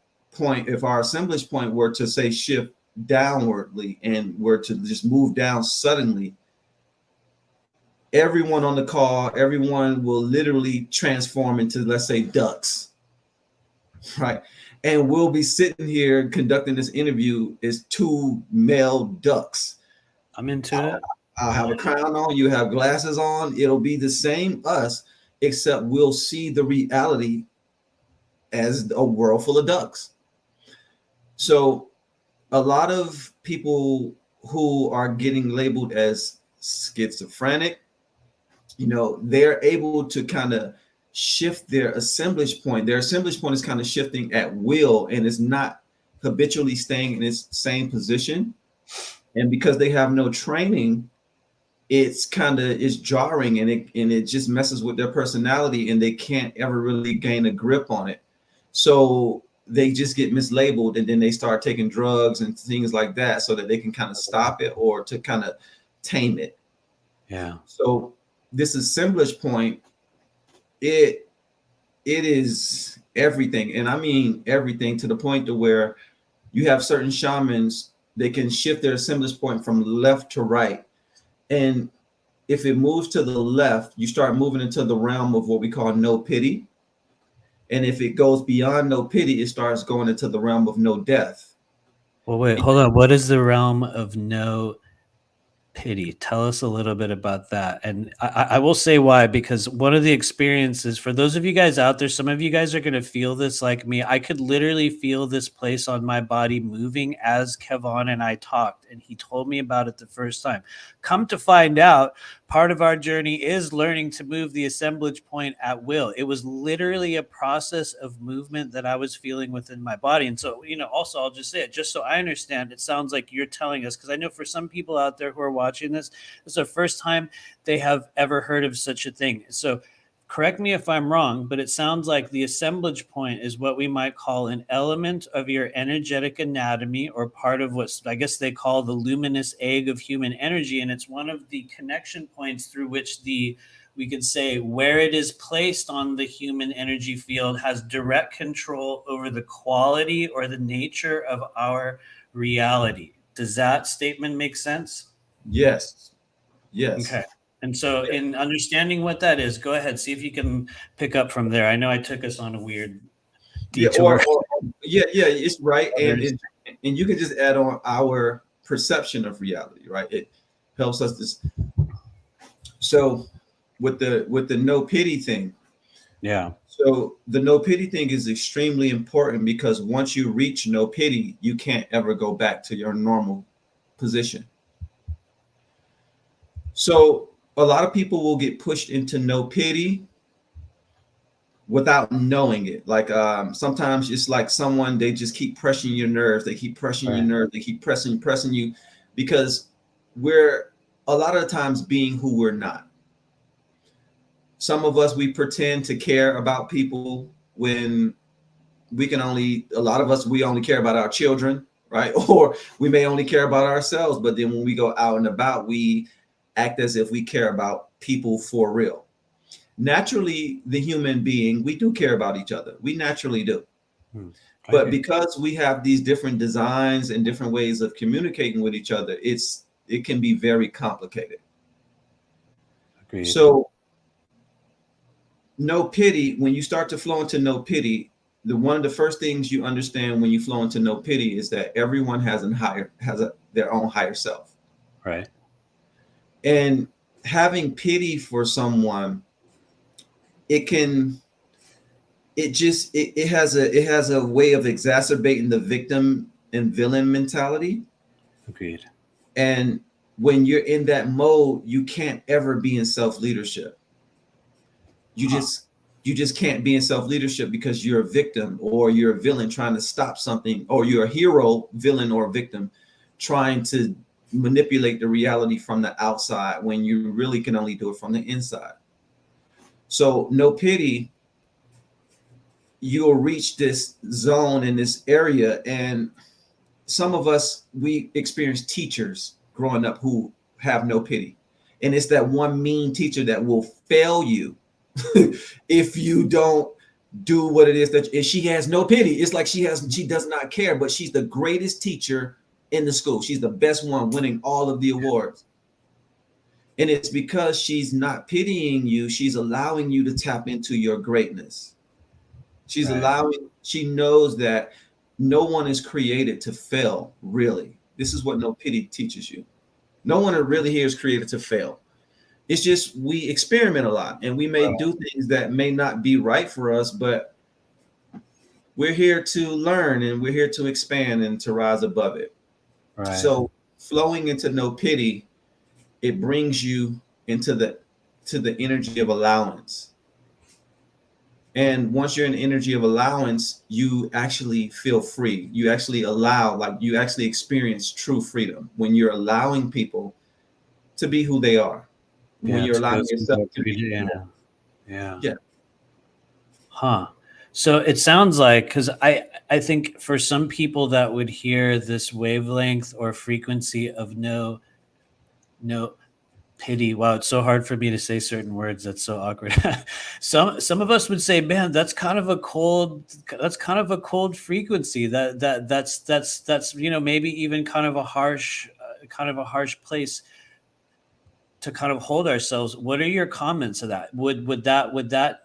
point were to say shift downwardly and were to just move down suddenly, everyone on the call, everyone will literally transform into, let's say, ducks, right? And we'll be sitting here conducting this interview as two male ducks. I'm into it. I'll have a crown on, you have glasses on. It'll be the same us, except we'll see the reality as a world full of ducks. So a lot of people who are getting labeled as schizophrenic, they're able to kind of shift their assemblage point. Their assemblage point is kind of shifting at will, and it's not habitually staying in its same position. And because they have no training, it's jarring, and it just messes with their personality, and they can't ever really gain a grip on it. So they just get mislabeled, and then they start taking drugs and things like that so that they can kind of stop it or to kind of tame it. Yeah. So this assemblage point, it is everything. And I mean everything, to the point to where you have certain shamans, they can shift their assemblage point from left to right. And if it moves to the left, you start moving into the realm of what we call no pity. And if it goes beyond no pity, it starts going into the realm of no death. Well, wait, hold on. What is the realm of no pity? Tell us a little bit about that. And I will say why, because one of the experiences for those of you guys out there, some of you guys are going to feel this like me. I could literally feel this place on my body moving as Kevone and I talked, and he told me about it the first time. Come to find out, part of our journey is learning to move the assemblage point at will. It was literally a process of movement that I was feeling within my body. And so, also I'll just say it, just so I understand, it sounds like you're telling us, because I know for some people out there who are watching this is the first time they have ever heard of such a thing. So correct me if I'm wrong, but it sounds like the assemblage point is what we might call an element of your energetic anatomy, or part of what I guess they call the luminous egg of human energy. And it's one of the connection points through which we could say where it is placed on the human energy field has direct control over the quality or the nature of our reality. Does that statement make sense? Yes. Yes. Okay. And so in understanding what that is, go ahead, see if you can pick up from there. I know I took us on a weird detour. Yeah, it's right. And you can just add on our perception of reality, right? It helps us to. So with the no pity thing. Yeah. So the no pity thing is extremely important, because once you reach no pity, you can't ever go back to your normal position. So a lot of people will get pushed into no pity without knowing it. Like sometimes it's like someone, they just keep pressing your nerves. They keep pressing your nerves. They keep pressing you, because we're a lot of the times being who we're not. Some of us, we pretend to care about people when a lot of us, we only care about our children, right? Or we may only care about ourselves. But then when we go out and about, we act as if we care about people for real. Naturally, the human being, we do care about each other. We naturally do. But because we have these different designs and different ways of communicating with each other, it can be very complicated. Agreed. So no pity, when you start to flow into no pity, one of the first things you understand when you flow into no pity is that everyone has their own higher self. Right. And having pity for someone, it has a way of exacerbating the victim and villain mentality. Agreed. And when you're in that mode, you can't ever be in self-leadership. You just can't be in self-leadership, because you're a victim or you're a villain trying to stop something, or you're a hero, villain, or a victim trying to manipulate the reality from the outside, when you really can only do it from the inside. So no pity, you'll reach this zone in this area. And some of us, we experience teachers growing up who have no pity. And it's that one mean teacher that will fail you if you don't do what it is that, and she has no pity. It's like she does not care, but she's the greatest teacher in the school. She's the best one, winning all of the awards. And it's because she's not pitying you. She's allowing you to tap into your greatness. She knows that no one is created to fail, really. This is what no pity teaches you. No one really here is created to fail. It's just we experiment a lot, and we may do things that may not be right for us, but we're here to learn, and we're here to expand and to rise above it. Right. So flowing into no pity, it brings you into the energy of allowance. And once you're in the energy of allowance, you actually feel free. You actually allow, like you actually experience true freedom when you're allowing people to be who they are. When Yeah. you're To go allowing through yourself what to we be do. who Yeah. you are. Yeah. Yeah. Huh. So it sounds like, because I think for some people that would hear this wavelength or frequency of no pity. Wow, it's so hard for me to say certain words. That's so awkward. Some of us would say, man, that's kind of a cold frequency. That's maybe even kind of a harsh place to kind of hold ourselves. What are your comments to that? Would that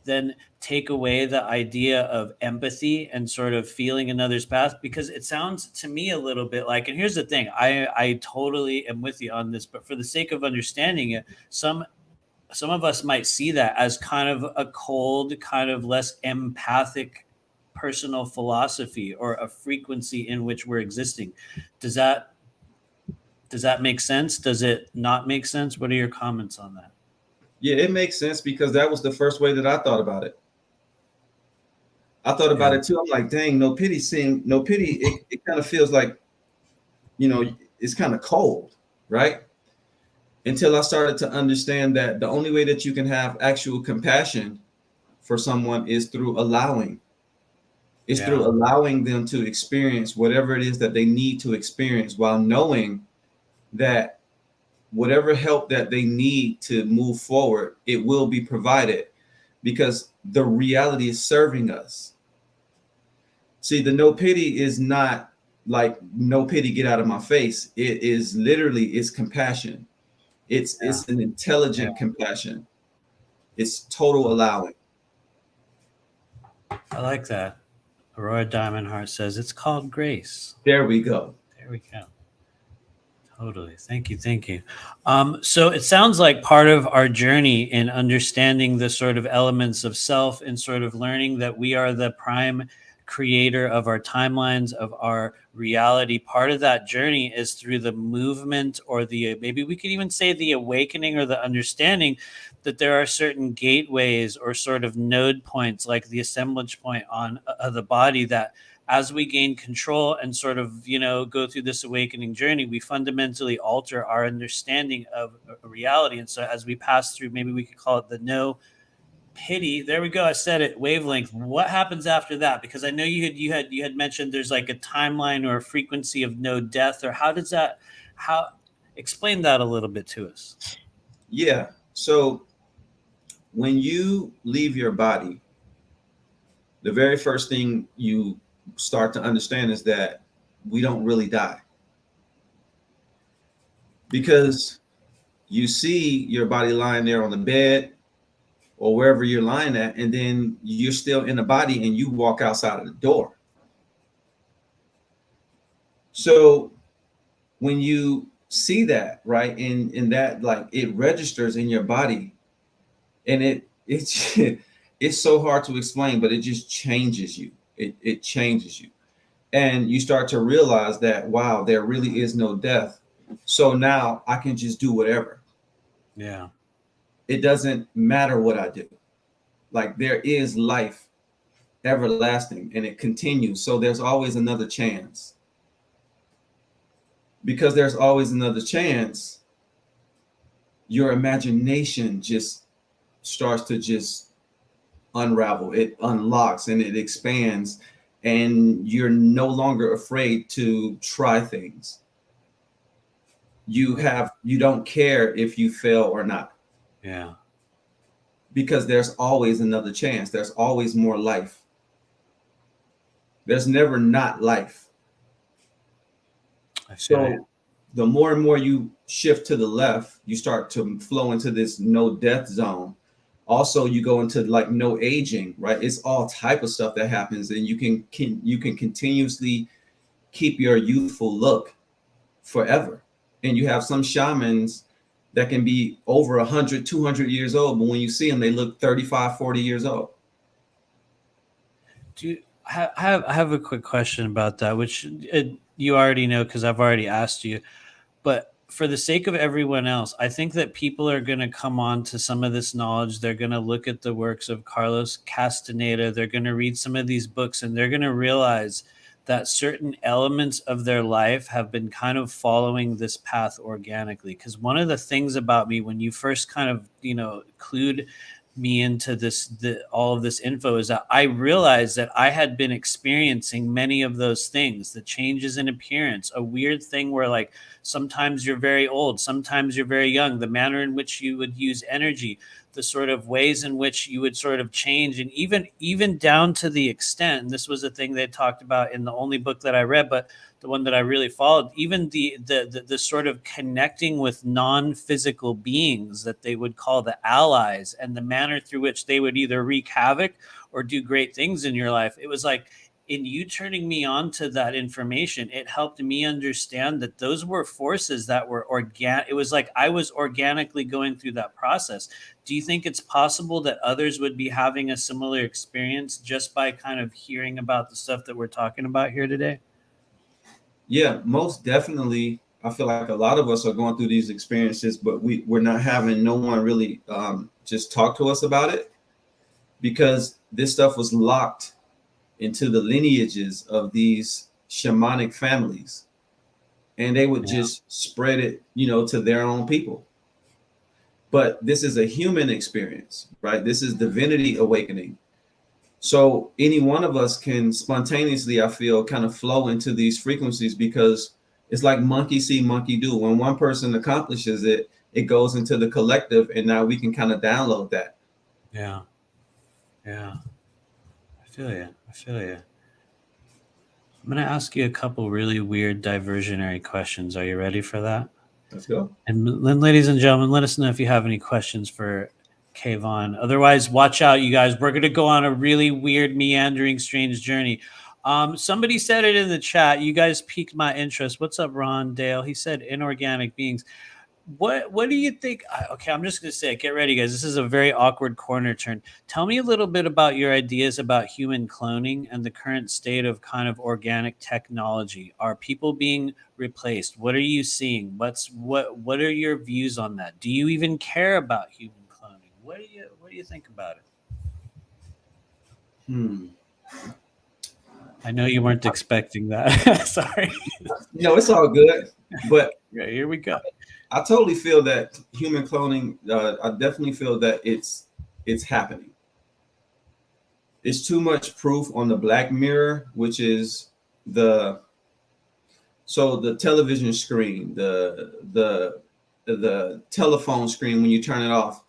then take away the idea of empathy and sort of feeling another's path? Because it sounds to me a little bit like, and here's the thing, I totally am with you on this, but for the sake of understanding it, some of us might see that as kind of a cold, kind of less empathic personal philosophy or a frequency in which we're existing. Does that does that make sense? Does it not make sense? What are your comments on that? Yeah, it makes sense because that was the first way that I thought about it. I thought Yeah. about it too. I'm like, dang, no pity, it kind of feels like, it's kind of cold, right? Until I started to understand that the only way that you can have actual compassion for someone is through allowing. It's through Yeah. allowing them to experience whatever it is that they need to experience while knowing that whatever help that they need to move forward, it will be provided because the reality is serving us. See, the no pity is not like no pity, get out of my face. It is literally it's compassion. Yeah. It's an Yeah. intelligent compassion. It's total allowing. I like that. Aurora Diamond Heart says it's called grace. There we go. There we go. Totally. Thank you. Thank you. So it sounds like part of our journey in understanding the sort of elements of self and sort of learning that we are the prime creator of our timelines, of our reality. Part of that journey is through the movement or maybe we could even say the awakening or the understanding that there are certain gateways or sort of node points like the assemblage point on the body that as we gain control and sort of go through this awakening journey, we fundamentally alter our understanding of reality. And so as we pass through, maybe we could call it the no pity, there we go, I said it, wavelength. What happens after that? Because I know you had mentioned there's like a timeline or a frequency of no death, or how explain that a little bit to us. Yeah. So when you leave your body, the very first thing you start to understand is that we don't really die because you see your body lying there on the bed or wherever you're lying at, and then you're still in the body and you walk outside of the door. So when you see that, right, in that, like, it registers in your body, and it's it's so hard to explain, but it just changes you. It changes you, and you start to realize that, wow, there really is no death. So now I can just do whatever. Yeah. It doesn't matter what I do. Like, there is life everlasting and it continues. So there's always another chance. Because there's always another chance, your imagination just starts to just unravel. It unlocks and it expands, and you're no longer afraid to try things. You don't care if you fail or not, Yeah. because there's always another chance. There's always more life. There's never not life. I feel you. So the more and more you shift to the left, you start to flow into this no death zone. Also, you go into like no aging, right? It's all type of stuff that happens, and you can continuously keep your youthful look forever. And you have some shamans that can be over 100, 200 years old, but when you see them, they look 35, 40 years old. I have a quick question about that, which You already know because I've already asked you. But for the sake of everyone else, I think that people are going to come on to some of this knowledge. They're going to look at the works of Carlos Castaneda. They're going to read some of these books, and they're going to realize that certain elements of their life have been kind of following this path organically. Because one of the things about me, when you first kind of, clued me into all of this info, is that I realized that I had been experiencing many of those things, the changes in appearance, a weird thing where like sometimes you're very old, sometimes you're very young, the manner in which you would use energy, the sort of ways in which you would sort of change, and even down to the extent, and this was a thing they talked about in the only book that I read, but the one that I really followed, even the sort of connecting with non-physical beings that they would call the allies, and the manner through which they would either wreak havoc or do great things in your life. It was like, in you turning me on to that information, it helped me understand that those were forces that were organic. It was like I was organically going through that process. Do you think it's possible that others would be having a similar experience just by kind of hearing about the stuff that we're talking about here today? Yeah, most definitely. I feel like a lot of us are going through these experiences, but we're not having no one really just talk to us about it, because this stuff was locked into the lineages of these shamanic families, and they would just spread it, to their own people. But this is a human experience, right? This is divinity awakening. So any one of us can spontaneously, I feel, kind of flow into these frequencies, because it's like monkey see, monkey do. When one person accomplishes it, it goes into the collective, and now we can kind of download that. Yeah. I feel you. I'm going to ask you a couple really weird diversionary questions. Are you ready for that? Let's go. And then, ladies and gentlemen, let us know if you have any questions for Kevone. Otherwise, watch out, you guys. We're going to go on a really weird, meandering, strange journey. Somebody said it in the chat. You guys piqued my interest. What's up, Ron Dale? He said inorganic beings. What do you think? Okay, I'm just going to say it. Get ready, guys. This is a very awkward corner turn. Tell me a little bit about your ideas about human cloning and the current state of kind of organic technology. Are people being replaced? What are you seeing? What are your views on that? Do you even care about human cloning? What do you think about it? I know you weren't expecting that. Sorry. No, it's all good. But yeah, here we go. I totally feel that human cloning, I definitely feel that it's happening. It's too much proof on the Black Mirror, which is the television screen, the telephone screen when you turn it off.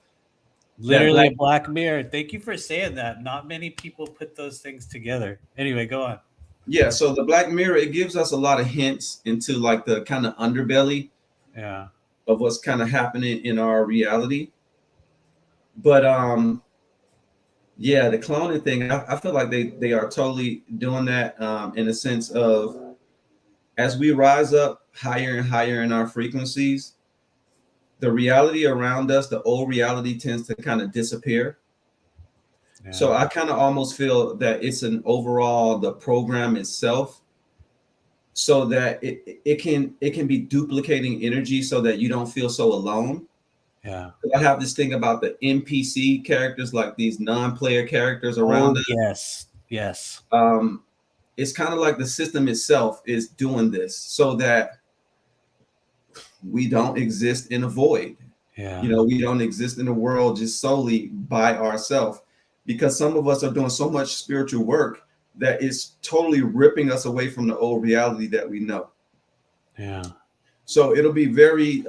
Literally Black Mirror. Thank you for saying that. Not many people put those things together. Anyway, go on. Yeah, so the Black Mirror, it gives us a lot of hints into like the kind of underbelly of what's kind of happening in our reality. But yeah, the cloning thing, I feel like they are totally doing that in a sense of, as we rise up higher and higher in our frequencies, the reality around us, the old reality, tends to kind of disappear. Yeah. So I kind of almost feel that it's an overall, the program itself, so that it can be duplicating energy so that you don't feel so alone. Yeah. I have this thing about the NPC characters, like these non-player characters around us. Yes. It's kind of like the system itself is doing this so that we don't exist in a void. Yeah. We don't exist in a world just solely by ourselves, because some of us are doing so much spiritual work that is totally ripping us away from the old reality that we know. Yeah. So it'll be very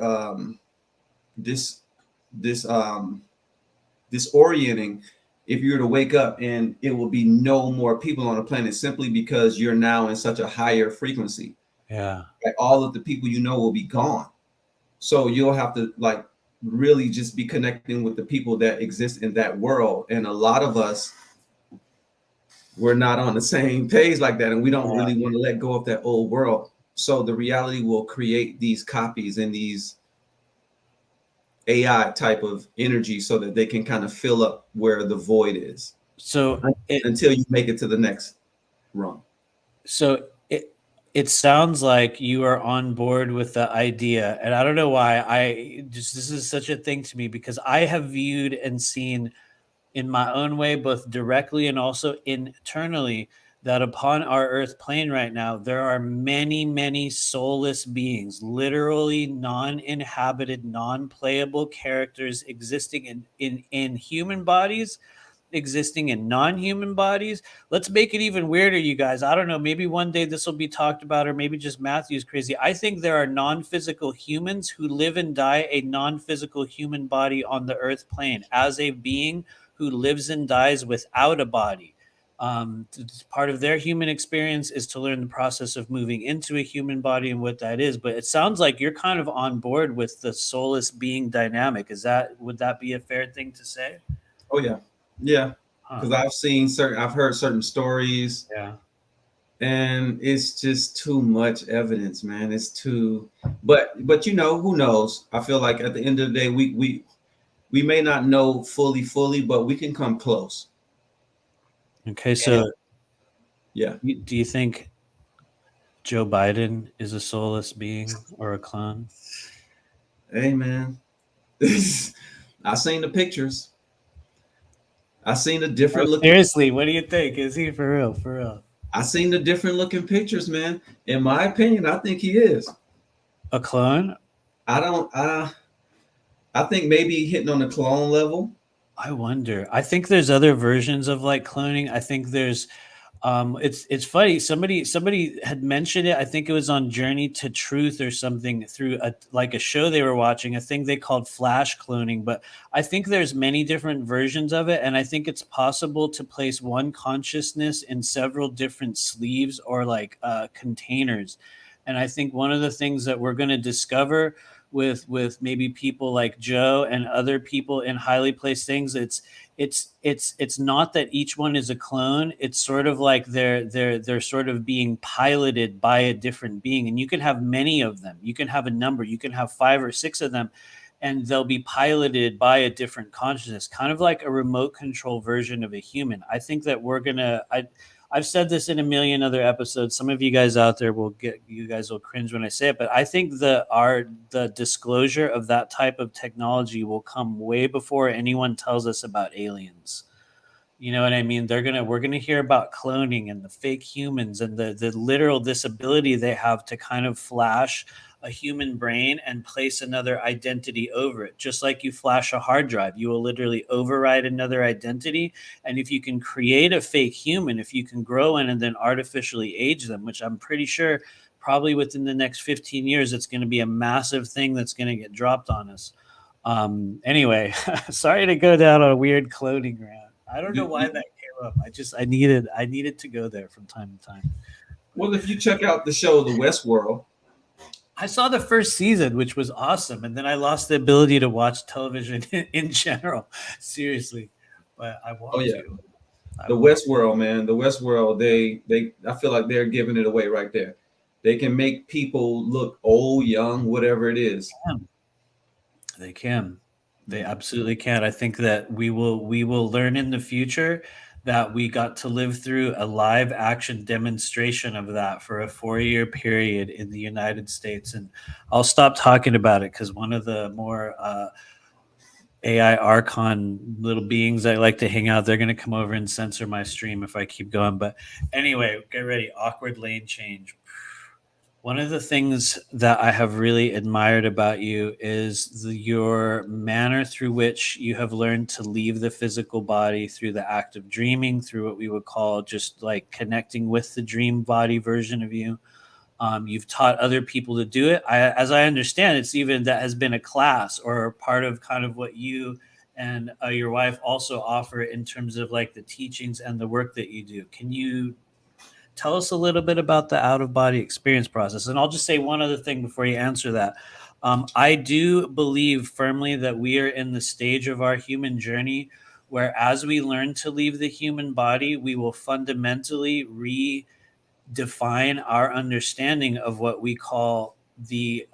disorienting if you were to wake up and it will be no more people on the planet, simply because you're now in such a higher frequency. Yeah. Like all of the people will be gone. So you'll have to like really just be connecting with the people that exist in that world. And a lot of us, we're not on the same page like that. And we don't really want to let go of that old world. So the reality will create these copies and these AI type of energy so that they can kind of fill up where the void is. So until you make it to the next run. So It sounds like you are on board with the idea, and I don't know why. I just this is such a thing to me because I have viewed and seen in my own way, both directly and also internally, that upon our earth plane right now, there are many, many soulless beings, literally non-inhabited, non-playable characters existing in human bodies, existing in non-human bodies. Let's make it even weirder, you guys. I don't know, maybe one day this will be talked about, or maybe just Matthew's crazy. I think there are non-physical humans who live and die a non-physical human body on the earth plane as a being who lives and dies without a body. Part of their human experience is to learn the process of moving into a human body and what that is. But it sounds like you're kind of on board with the soulless being dynamic. Would that be a fair thing to say? Oh yeah, yeah. Huh. Because I've heard certain stories, Yeah. and it's just too much evidence, man. It's too, but you know, who knows? I feel like at the end of the day, we may not know fully, but we can come close. Okay. And So, yeah, do you think Joe Biden is a soulless being or a clone? hey man, I seen the pictures. I seen the Oh, different looking. seriously, what do you think? Is he for real? For real? I seen the different looking pictures, man. In my opinion, I think he is. A clone? I don't. I think maybe hitting on the clone level. I wonder. I think there's other versions of like cloning. I think there's it's funny. Somebody had mentioned it. I think it was on Journey to Truth or something through a show they were watching, a thing they called flash cloning. But I think there's many different versions of it, and I think it's possible to place one consciousness in several different sleeves or like containers. And I think one of the things that we're going to discover with maybe people like Joe and other people in highly placed things, it's not that each one is a clone. It's sort of like they're sort of being piloted by a different being, and you can have many of them. You can have a number. You can have 5 or 6 of them, and they'll be piloted by a different consciousness, kind of like a remote control version of a human. I think that we're gonna. I've said this in a million other episodes. Some of you guys out there you guys will cringe when I say it, but I think the disclosure of that type of technology will come way before anyone tells us about aliens. You know what I mean? We're gonna hear about cloning and the fake humans and the literal disability they have to kind of flash a human brain and place another identity over it. Just like you flash a hard drive, you will literally override another identity. And if you can create a fake human, if you can grow in and then artificially age them, which I'm pretty sure probably within the next 15 years, it's going to be a massive thing that's going to get dropped on us. Anyway, sorry to go down on a weird cloning rant. I don't know why that came up. I needed to go there from time to time. Well, if you check out the show The Westworld, I saw the first season, which was awesome, and then I lost the ability to watch television in general. Seriously, but I oh want yeah, to. I the want. Westworld, man, the Westworld. They I feel like they're giving it away right there. They can make people look old, young, whatever it is. They can. They Yeah. absolutely can. I think that we will learn in the future that we got to live through a live action demonstration of that for a 4-year period in the United States. And I'll stop talking about it because one of the more AI Archon little beings I like to hang out, they're going to come over and censor my stream if I keep going. But anyway, get ready. Awkward lane change. One of the things that I have really admired about you is your manner through which you have learned to leave the physical body through the act of dreaming, through what we would call just like connecting with the dream body version of you. You've taught other people to do it. As I understand, it's even that has been a class or part of kind of what you and your wife also offer in terms of like the teachings and the work that you do. Can you tell us a little bit about the out of body experience process? And I'll just say one other thing before you answer that. I do believe firmly that we are in the stage of our human journey where, as we learn to leave the human body, we will fundamentally redefine our understanding of what we call the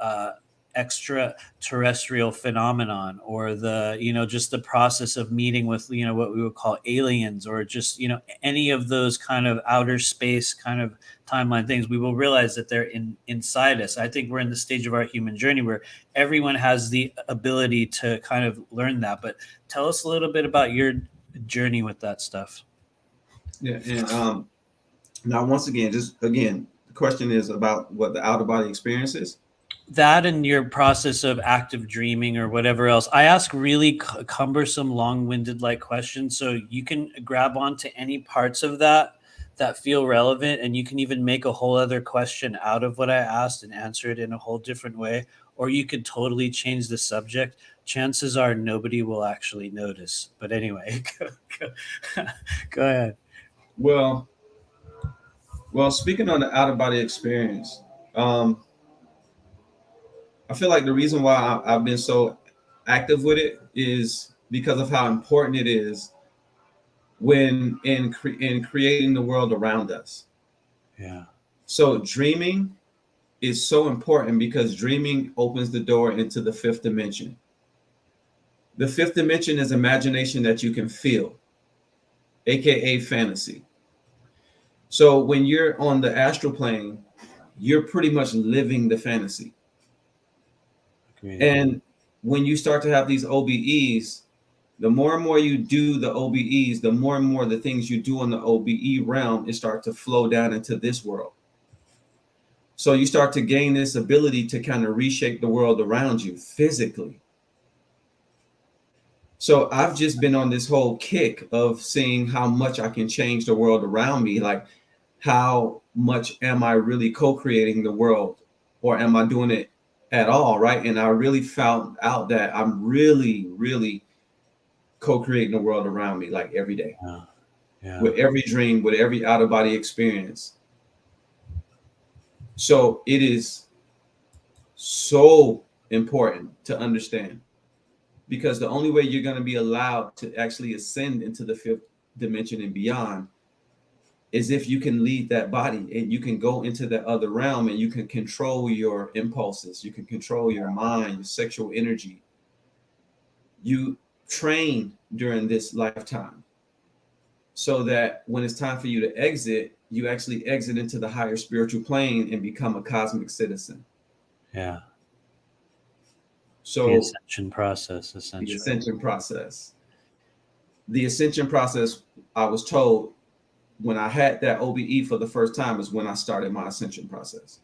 extraterrestrial phenomenon, or the, just the process of meeting with, what we would call aliens, or just, any of those kind of outer space kind of timeline things, we will realize that they're inside us. I think we're in the stage of our human journey where everyone has the ability to kind of learn that. But tell us a little bit about your journey with that stuff. Yeah, and now once again, the question is about what the outer body experience is. That and your process of active dreaming or whatever else. I ask really cumbersome, long-winded like questions, so you can grab onto any parts of that feel relevant, and you can even make a whole other question out of what I asked and answer it in a whole different way, or you could totally change the subject. Chances are nobody will actually notice. But anyway, go ahead. Well, speaking on the outer body experience, I feel like the reason why I've been so active with it is because of how important it is when in creating the world around us. Yeah. So dreaming is so important because dreaming opens the door into the fifth dimension. The fifth dimension is imagination that you can feel, aka fantasy. So when you're on the astral plane, you're pretty much living the fantasy. Agreed. And when you start to have these OBEs, the more and more you do the OBEs, the more and more the things you do in the OBE realm, it starts to flow down into this world. So you start to gain this ability to kind of reshape the world around you physically. So I've just been on this whole kick of seeing how much I can change the world around me. Like, how much am I really co-creating the world, or am I doing it at all? Right. And I really found out that I'm really, really co-creating the world around me, like every day. Yeah. With every dream, with every out of body experience. So it is so important to understand, because the only way you're going to be allowed to actually ascend into the fifth dimension and beyond is if you can leave that body and you can go into that other realm, and you can control your impulses, you can control your mind, your sexual energy. You train during this lifetime so that when it's time for you to exit, you actually exit into the higher spiritual plane and become a cosmic citizen. Yeah. So the ascension process, essentially. The ascension process. The ascension process, I was told when I had that OBE for the first time, is when I started my ascension process.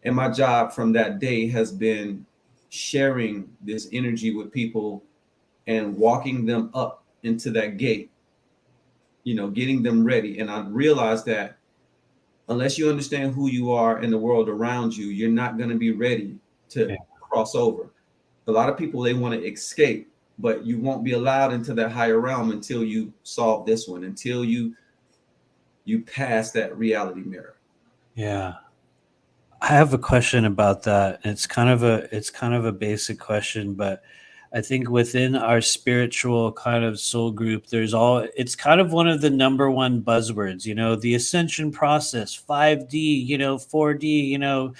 And my job from that day has been sharing this energy with people and walking them up into that gate, getting them ready. And I realized that unless you understand who you are in the world around you, you're not going to be ready to cross over. A lot of people, they want to escape, but you won't be allowed into that higher realm until you solve this one, until you pass that reality mirror. Yeah. I have a question about that. It's kind of a basic question, but I think within our spiritual kind of soul group, it's kind of one of the number one buzzwords, the ascension process, 5D, 4D,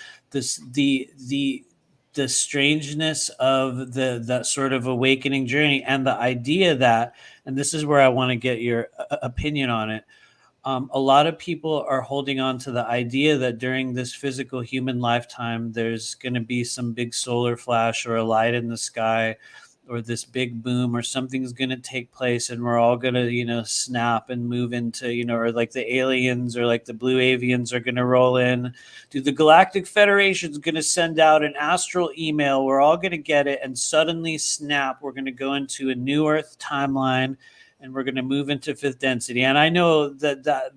the strangeness of that sort of awakening journey, and the idea that, and this is where I want to get your opinion on it. A lot of people are holding on to the idea that during this physical human lifetime, there's going to be some big solar flash or a light in the sky, or this big boom, or something's going to take place, and we're all going to, snap and move into, or like the aliens or like the blue avians are going to roll in. Dude, the Galactic Federation's going to send out an astral email. We're all going to get it, and suddenly snap, we're going to go into a new Earth timeline, and we're going to move into fifth density. And I know that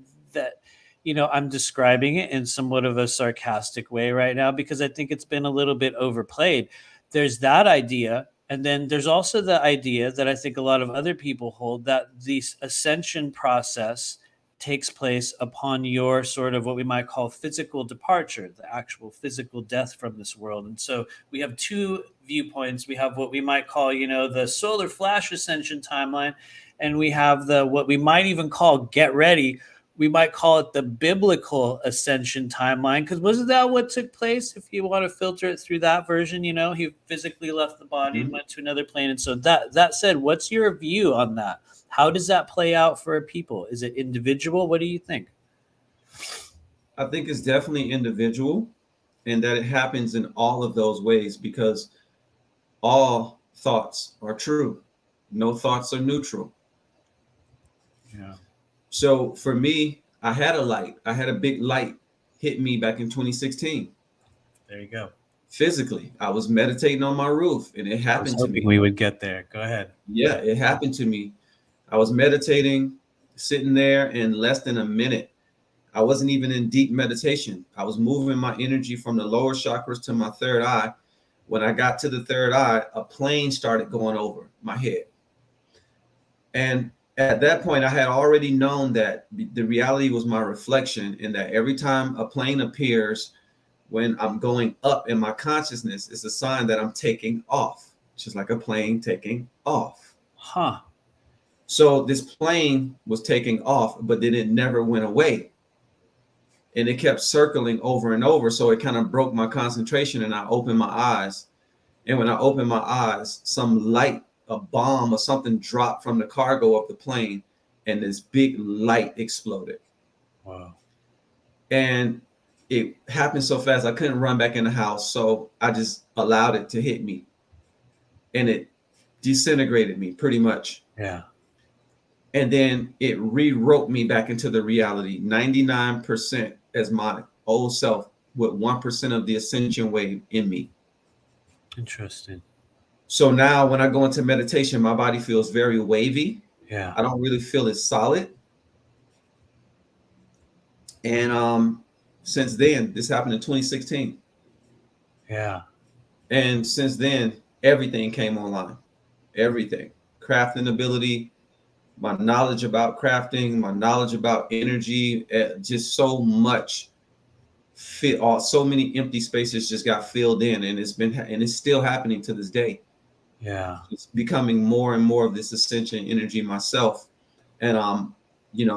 I'm describing it in somewhat of a sarcastic way right now, because I think it's been a little bit overplayed. There's that idea. And then there's also the idea that I think a lot of other people hold, that the ascension process takes place upon your sort of what we might call physical departure, the actual physical death from this world. And so we have two viewpoints. We have what we might call, the solar flash ascension timeline, and we have what we might even call get ready, we might call it the biblical ascension timeline, because wasn't that what took place? If you want to filter it through that version, you know, he physically left the body and went to another plane. And so that said, what's your view on that? How does that play out for people? Is it individual? What do you think? I think it's definitely individual, and that it happens in all of those ways, because all thoughts are true. No thoughts are neutral. Yeah. So for me, I had a big light hit me back in 2016. There you go. Physically, I was meditating on my roof, and it happened to me. We would get there. Go ahead. Yeah, it happened to me. I was meditating, sitting there, in less than a minute. I wasn't even in deep meditation. I was moving my energy from the lower chakras to my third eye. When I got to the third eye, a plane started going over my head. And at that point, I had already known that the reality was my reflection, and that every time a plane appears, when I'm going up in my consciousness, it's a sign that I'm taking off, just like a plane taking off. Huh. So this plane was taking off, but then it never went away. And it kept circling over and over. So it kind of broke my concentration, and I opened my eyes. And when I opened my eyes, some light, a bomb or something dropped from the cargo of the plane, and this big light exploded. Wow. And it happened so fast, I couldn't run back in the house. So I just allowed it to hit me, and it disintegrated me pretty much. Yeah. And then it rewrote me back into the reality, 99% as my old self, with 1% of the ascension wave in me. Interesting. So now when I go into meditation, my body feels very wavy. Yeah. I don't really feel as solid. And since then, this happened in 2016. Yeah. And since then, everything came online. Everything. Crafting ability, my knowledge about crafting, my knowledge about energy, just so much so many empty spaces just got filled in, and it's still happening to this day. Yeah. It's becoming more and more of this ascension energy myself. And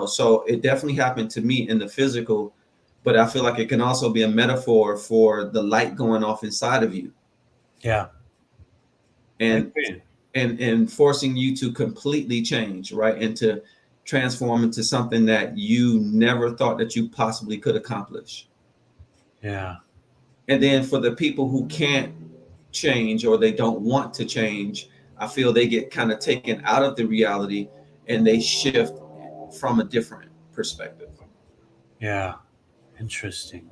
so it definitely happened to me in the physical, but I feel like it can also be a metaphor for the light going off inside of you. Yeah. And forcing you to completely change, right? And to transform into something that you never thought that you possibly could accomplish. Yeah. And then for the people who can't change, or they don't want to change, I feel they get kind of taken out of the reality, and they shift from a different perspective. Yeah. Interesting.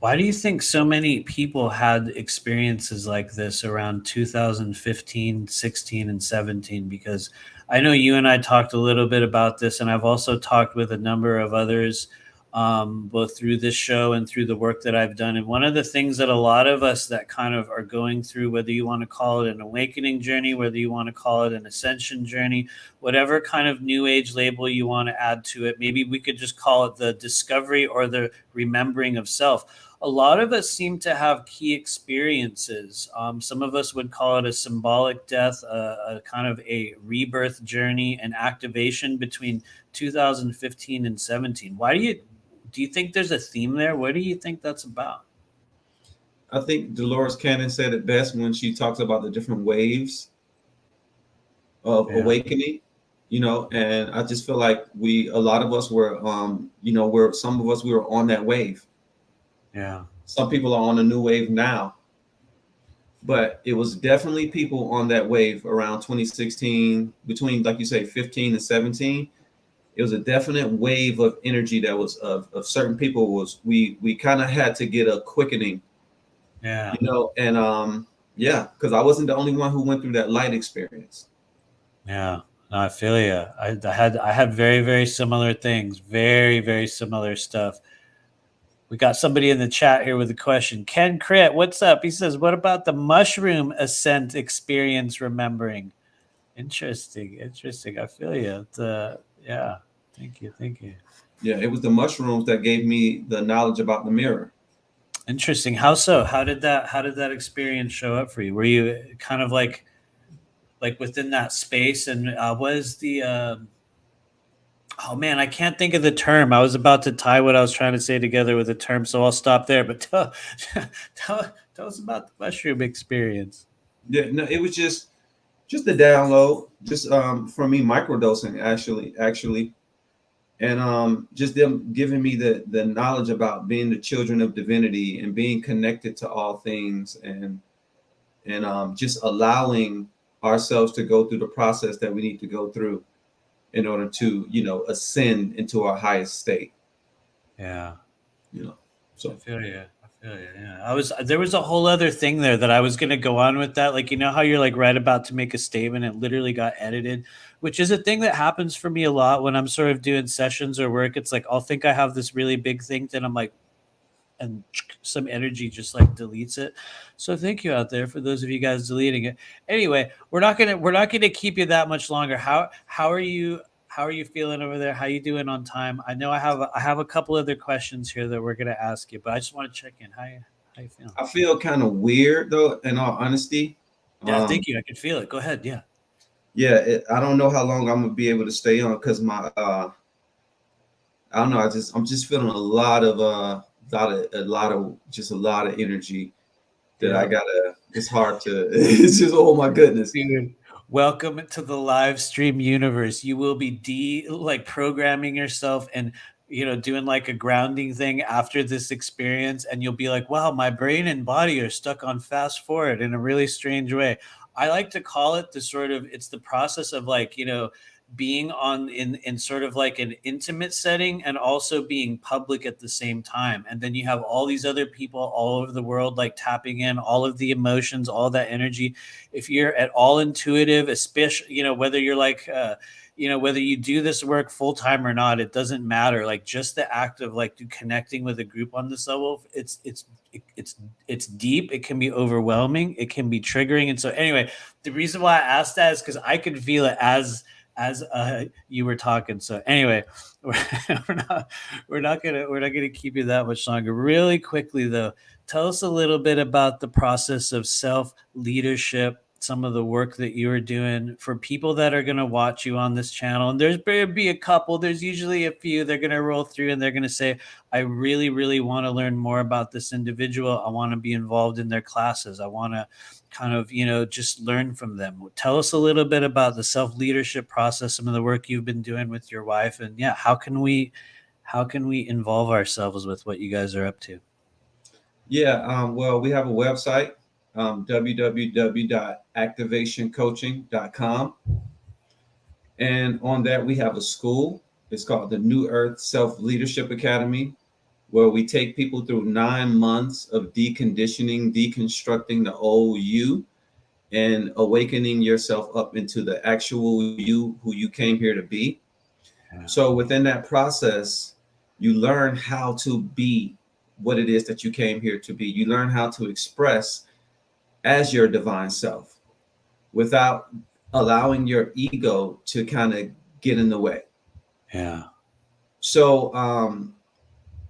Why do you think so many people had experiences like this around 2015, 16, and 17? Because I know you and I talked a little bit about this, and I've also talked with a number of others, both through this show and through the work that I've done. And one of the things that a lot of us that kind of are going through, whether you want to call it an awakening journey, whether you want to call it an ascension journey, whatever kind of new age label you want to add to it, maybe we could just call it the discovery or the remembering of self. A lot of us seem to have key experiences. Some of us would call it a symbolic death, a kind of a rebirth journey and activation between 2015 and 17. Why do you think there's a theme there? What do you think that's about? I think Dolores Cannon said it best when she talks about the different waves of awakening, and I just feel like a lot of us were, some of us, we were on that wave. Yeah. Some people are on a new wave now, but it was definitely people on that wave around 2016, between, like you say, 15 and 17. It was a definite wave of energy that was of certain people. We kind of had to get a quickening. Yeah. And because I wasn't the only one who went through that light experience. Yeah. No, I feel you. I had very, very similar things, very, very similar stuff. We got somebody in the chat here with a question. Ken Crit, what's up? He says, what about the mushroom ascent experience remembering? Interesting. I feel you. Yeah. Thank you. Yeah, it was the mushrooms that gave me the knowledge about the mirror. Interesting. How so? How did that experience show up for you? Were you kind of like within that space? And what is the Oh man, I can't think of the term. I was about to tie what I was trying to say together with a term, so I'll stop there. But tell us about the mushroom experience. Yeah, no, it was just the download, just for me microdosing actually, and just them giving me the knowledge about being the children of divinity and being connected to all things, and just allowing ourselves to go through the process that we need to go through in order to ascend into our highest state. Yeah. you know I so feel you. I feel you. Yeah. There was a whole other thing there that I was going to go on with that. Like, you know how you're like right about to make a statement, it literally got edited, which is a thing that happens for me a lot when I'm sort of doing sessions or work. It's like, I'll think I have this really big thing, then I'm like, and some energy just like deletes it. So thank you out there for those of you guys deleting it. Anyway, we're not gonna keep you that much longer. How are you feeling over there? How you doing on time? I know I have a couple other questions here that we're gonna ask you, but I just want to check in. How you feeling? I feel kind of weird though, in all honesty. Yeah, um thank you. I can feel it. Go ahead. Yeah. yeah, I don't know how long I'm gonna be able to stay on, because my I don't know, I'm just feeling a lot of energy that I Yeah. gotta. It's hard to. It's just, oh my goodness. Dude, welcome to the live stream universe. You will be like programming yourself and doing like a grounding thing after this experience, and you'll be like, wow, my brain and body are stuck on fast forward in a really strange way. I like to call it it's the process of like, being on in sort of like an intimate setting and also being public at the same time. And then you have all these other people all over the world like tapping in all of the emotions, all that energy. If you're at all intuitive, especially whether you're like whether you do this work full time or not, it doesn't matter. Like just the act of like connecting with a group on this level, it's deep, it can be overwhelming, it can be triggering. And so anyway, the reason why I asked that is because I could feel it as you were talking. So anyway, we're, we're not gonna keep you that much longer. Really quickly though, tell us a little bit about the process of self leadership, some of the work that you are doing for people that are going to watch you on this channel. And there's going to be a couple, there's usually a few, they're going to roll through and they're going to say, I really, really want to learn more about this individual. I want to be involved in their classes. I want to kind of, just learn from them. Tell us a little bit about the self leadership process, some of the work you've been doing with your wife, and yeah, how can we involve ourselves with what you guys are up to? Yeah, well, we have a website, www.activationcoaching.com. And on that, we have a school. It's called the New Earth Self Leadership Academy, where we take people through 9 months of deconditioning, deconstructing the old you, and awakening yourself up into the actual you who you came here to be. Yeah. So within that process, you learn how to be what it is that you came here to be. You learn how to express as your divine self without allowing your ego to kind of get in the way. Yeah. So I'm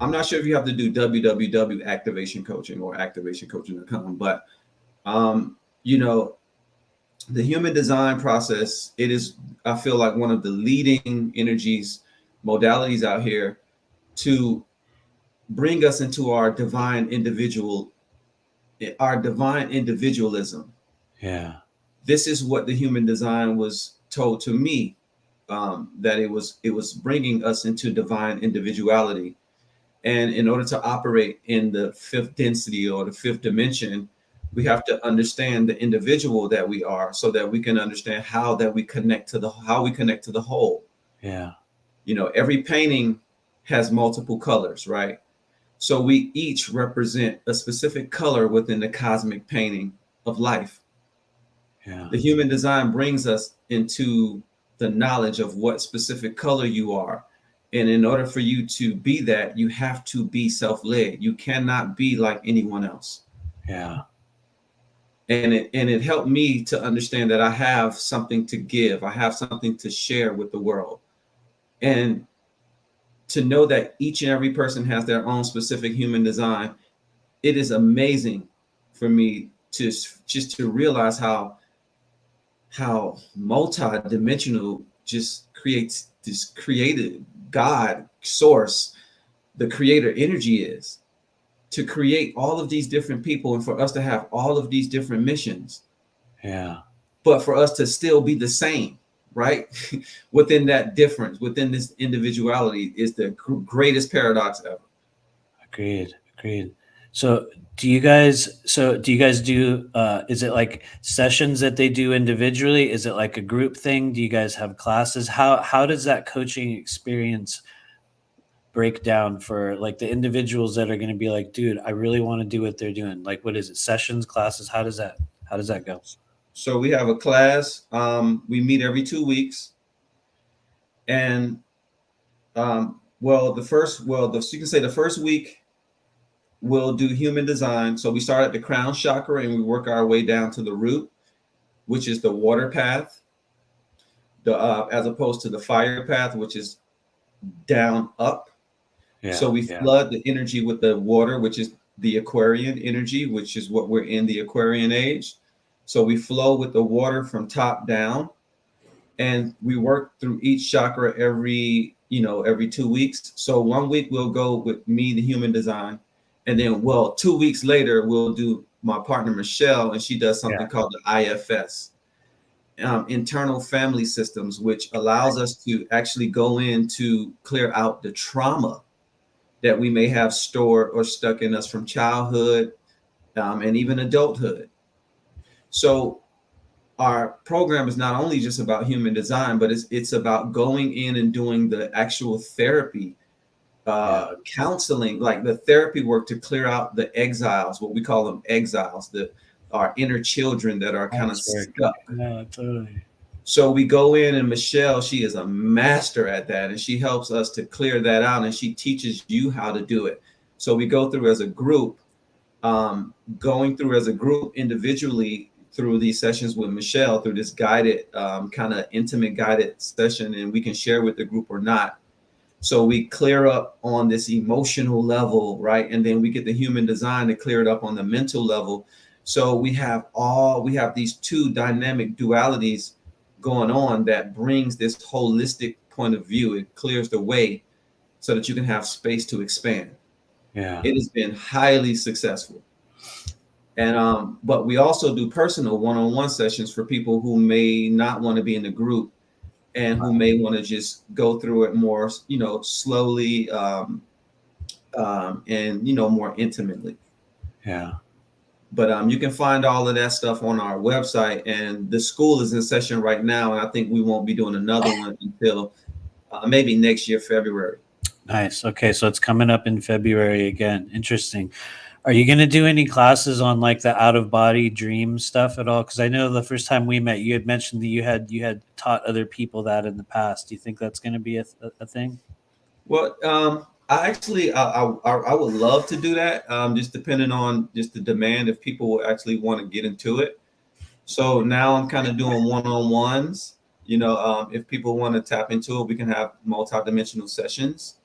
not sure if you have to do www activation coaching or activationcoaching.com, but you know, the human design process, it is, I feel like, one of the leading energies, modalities out here to bring us into our divine individualism. Yeah. This is what the human design was told to me, that it was bringing us into divine individuality. And in order to operate in the fifth density or the fifth dimension, we have to understand the individual that we are, so that we can understand how we connect to the whole. Yeah. Every painting has multiple colors, right? So we each represent a specific color within the cosmic painting of life. Yeah. The human design brings us into the knowledge of what specific color you are. And in order for you to be that, you have to be self-led. You cannot be like anyone else. Yeah. And it helped me to understand that I have something to give. I have something to share with the world. And to know that each and every person has their own specific human design, it is amazing for me to just to realize how multi-dimensional just creates this created God source, the creator energy is, to create all of these different people and for us to have all of these different missions. Yeah. But for us to still be the same, right? Within that difference, within this individuality is the greatest paradox ever. Agreed. Agreed. So do you guys do is it like sessions that they do individually? Is it like a group thing? Do you guys have classes? How does that coaching experience break down for like the individuals that are going to be like, dude, I really want to do what they're doing? Like, what is it? Sessions, classes? How does that go? So we have a class. We meet every 2 weeks, and well, you can say the first week we'll do human design. So we start at the crown chakra and we work our way down to the root, which is the water path, as opposed to the fire path, which is down up. Yeah. So we flood the energy with the water, which is the Aquarian energy, which is what we're in, the Aquarian age. So we flow with the water from top down, and we work through each chakra every 2 weeks. So 1 week we'll go with me, the human design, and then 2 weeks later we'll do my partner Michelle, and she does something called the IFS, internal family systems, which allows us to actually go in to clear out the trauma that we may have stored or stuck in us from childhood, and even adulthood. So our program is not only just about human design, but it's about going in and doing the actual therapy, counseling, like the therapy work to clear out the exiles, what we call them exiles, our inner children that are kind of stuck. Yeah, totally. So we go in, and Michelle, she is a master at that, and she helps us to clear that out, and she teaches you how to do it. So we go through as a group, going through as a group individually through these sessions with Michelle, through this guided, kind of intimate guided session, and we can share with the group or not. So we clear up on this emotional level, right? And then we get the human design to clear it up on the mental level. So we have these two dynamic dualities going on that brings this holistic point of view. It clears the way so that you can have space to expand. Yeah. It has been highly successful. And but we also do personal one-on-one sessions for people who may not want to be in the group and who may want to just go through it more, slowly, and more intimately. Yeah. But you can find all of that stuff on our website, and the school is in session right now, and I think we won't be doing another one until maybe next year, February. Nice. Okay, so it's coming up in February again. Interesting. Are you going to do any classes on like the out of body dream stuff at all? Because I know the first time we met, you had mentioned that you had taught other people that in the past. Do you think that's going to be a thing? Well, I would love to do that, just depending on just the demand, if people will actually want to get into it. So now I'm kind of doing one-on-ones. If people want to tap into it, we can have multidimensional sessions.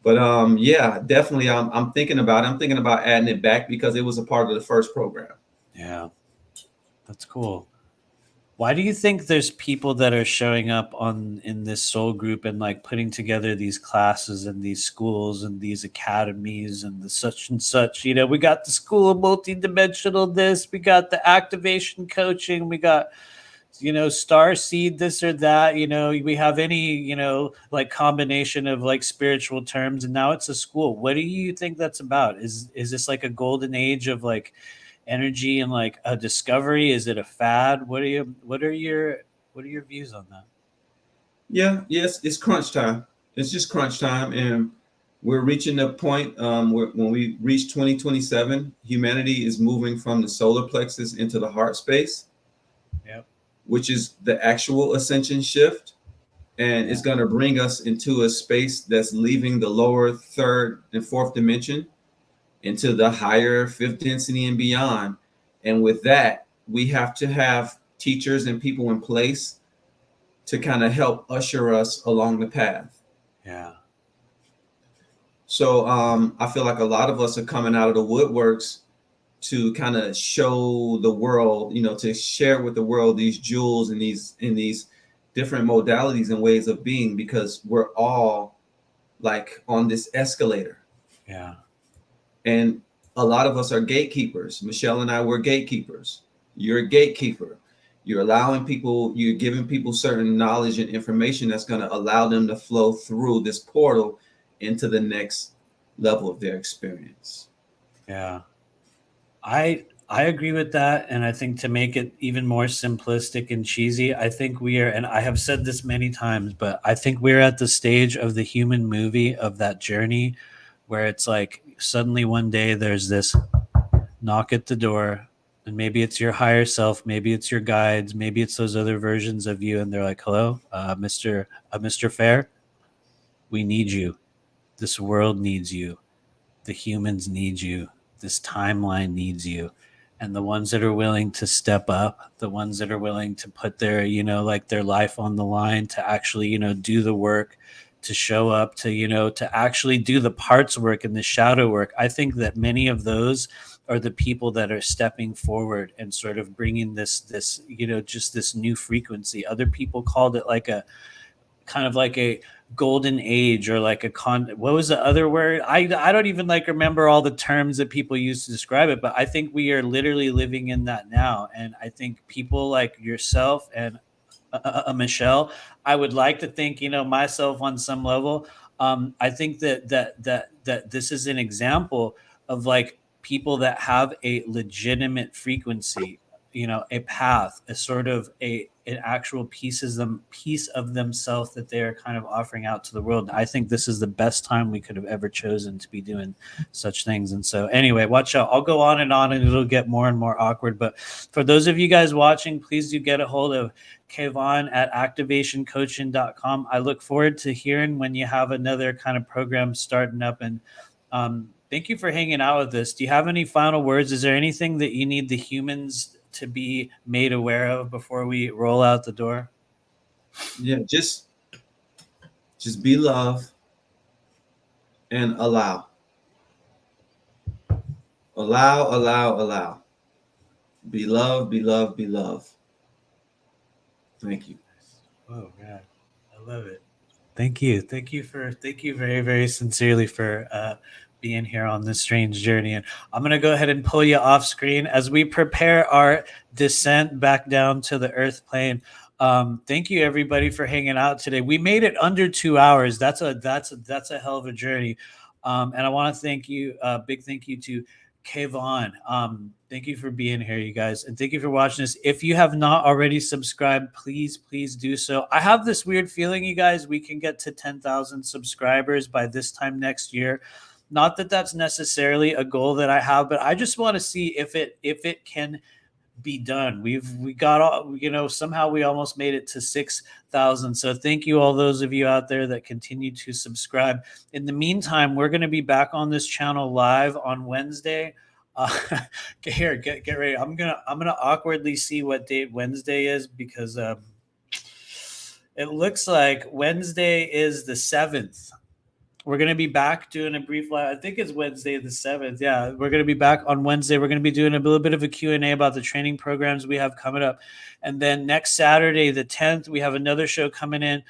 But yeah, definitely, I'm thinking about adding it back because it was a part of the first program. Yeah, that's cool. Why do you think there's people that are showing up in this soul group and like putting together these classes and these schools and these academies and the such and such? We got the school of multidimensional this, we got the activation coaching, we got star seed this or that, we have any like combination of like spiritual terms, and now it's a school. What do you think that's about? Is this like a golden age of like energy and like a discovery? Is it a fad? What are your views on that? Yes, it's crunch time. It's just crunch time, and we're reaching a point where when we reach 2027, humanity is moving from the solar plexus into the heart space. Yep. Which is the actual ascension shift. And it's going to bring us into a space that's leaving the lower third and fourth dimension into the higher fifth density and beyond. And with that, we have to have teachers and people in place to kind of help usher us along the path. Yeah. So I feel like a lot of us are coming out of the woodworks to kind of show the world, to share with the world these jewels and these different modalities and ways of being, because we're all like on this escalator. Yeah. And a lot of us are gatekeepers. Michelle and I were gatekeepers. You're a gatekeeper. You're allowing people, you're giving people certain knowledge and information that's going to allow them to flow through this portal into the next level of their experience. Yeah. I agree with that, and I think to make it even more simplistic and cheesy, I think we are, and I have said this many times, but I think we're at the stage of the human movie of that journey where it's like suddenly one day there's this knock at the door, and maybe it's your higher self, maybe it's your guides, maybe it's those other versions of you, and they're like, "Hello, Mr. Fair, we need you. This world needs you. The humans need you. This timeline needs you." And the ones that are willing to step up, the ones that are willing to put their, like their life on the line to actually, do the work, to show up, to, to actually do the parts work and the shadow work. I think that many of those are the people that are stepping forward and sort of bringing this, just this new frequency. Other people called it like a kind of like a golden age, or like what was the other word? I don't even like remember all the terms that people use to describe it, but I think we are literally living in that now. And I think people like yourself and Michelle, I would like to think, myself on some level, I think that this is an example of like people that have a legitimate frequency, a path, a sort of an actual piece of themselves that they are kind of offering out to the world. I think this is the best time we could have ever chosen to be doing such things. And so anyway, watch out. I'll go on and it'll get more and more awkward. But for those of you guys watching, please do get a hold of Kevone at activationcoaching.com. I look forward to hearing when you have another kind of program starting up. And thank you for hanging out with us. Do you have any final words? Is there anything that you need the humans to be made aware of before we roll out the door? Yeah, just be love and allow. Allow. Be love, be love, be love. Thank you. Oh God, I love it. Thank you very, very sincerely for being here on this strange journey. And I'm going to go ahead and pull you off screen as we prepare our descent back down to the earth plane. Thank you everybody for hanging out today. We made it under 2 hours. That's a hell of a journey. And I want to thank you, big thank you to Kevone. Thank you for being here, you guys, and thank you for watching this. If you have not already subscribed, please do so. I have this weird feeling, you guys, we can get to 10,000 subscribers by this time next year. Not that that's necessarily a goal that I have, but I just want to see if it can be done. We got all, somehow we almost made it to 6,000. So thank you all those of you out there that continue to subscribe. In the meantime, we're going to be back on this channel live on Wednesday. Here, get ready. I'm gonna awkwardly see what date Wednesday is, because it looks like Wednesday is the 7th. We're going to be back doing a brief live. I think it's Wednesday the 7th. Yeah, we're going to be back on Wednesday. We're going to be doing a little bit of a Q&A about the training programs we have coming up. And then next Saturday, the 10th, we have another show coming in.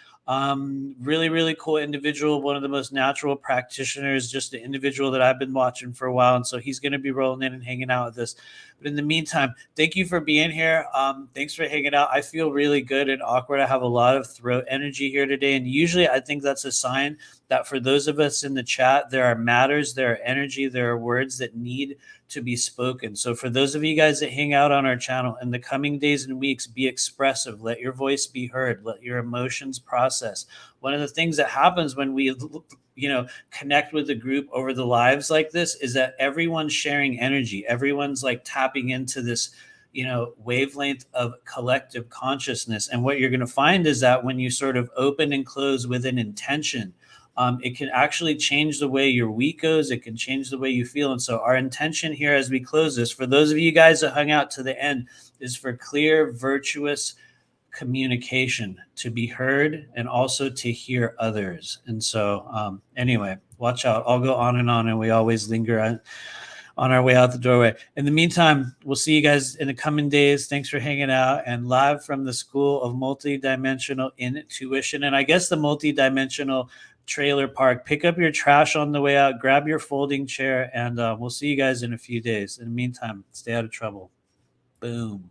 Really, really cool individual, one of the most natural practitioners, just an individual that I've been watching for a while. And so he's going to be rolling in and hanging out with us. But in the meantime, thank you for being here. Thanks for hanging out. I feel really good and awkward. I have a lot of throat energy here today. And usually I think that's a sign that for those of us in the chat, there are matters, there are energy, there are words that need to be spoken. So for those of you guys that hang out on our channel in the coming days and weeks, be expressive. Let your voice be heard. Let your emotions process. One of the things that happens when we connect with the group over the lives like this is that everyone's sharing energy. Everyone's like tapping into this wavelength of collective consciousness. And what you're going to find is that when you sort of open and close with an intention, it can actually change the way your week goes. It can change the way you feel. And so our intention here as we close this, for those of you guys that hung out to the end, is for clear, virtuous communication to be heard and also to hear others. And so anyway, watch out. I'll go on, and we always linger on our way out the doorway. In the meantime, we'll see you guys in the coming days. Thanks for hanging out, and live from the School of Multidimensional Intuition, and I guess the multidimensional trailer park. Pick up your trash on the way out, grab your folding chair, and we'll see you guys in a few days. In the meantime, stay out of trouble. Boom.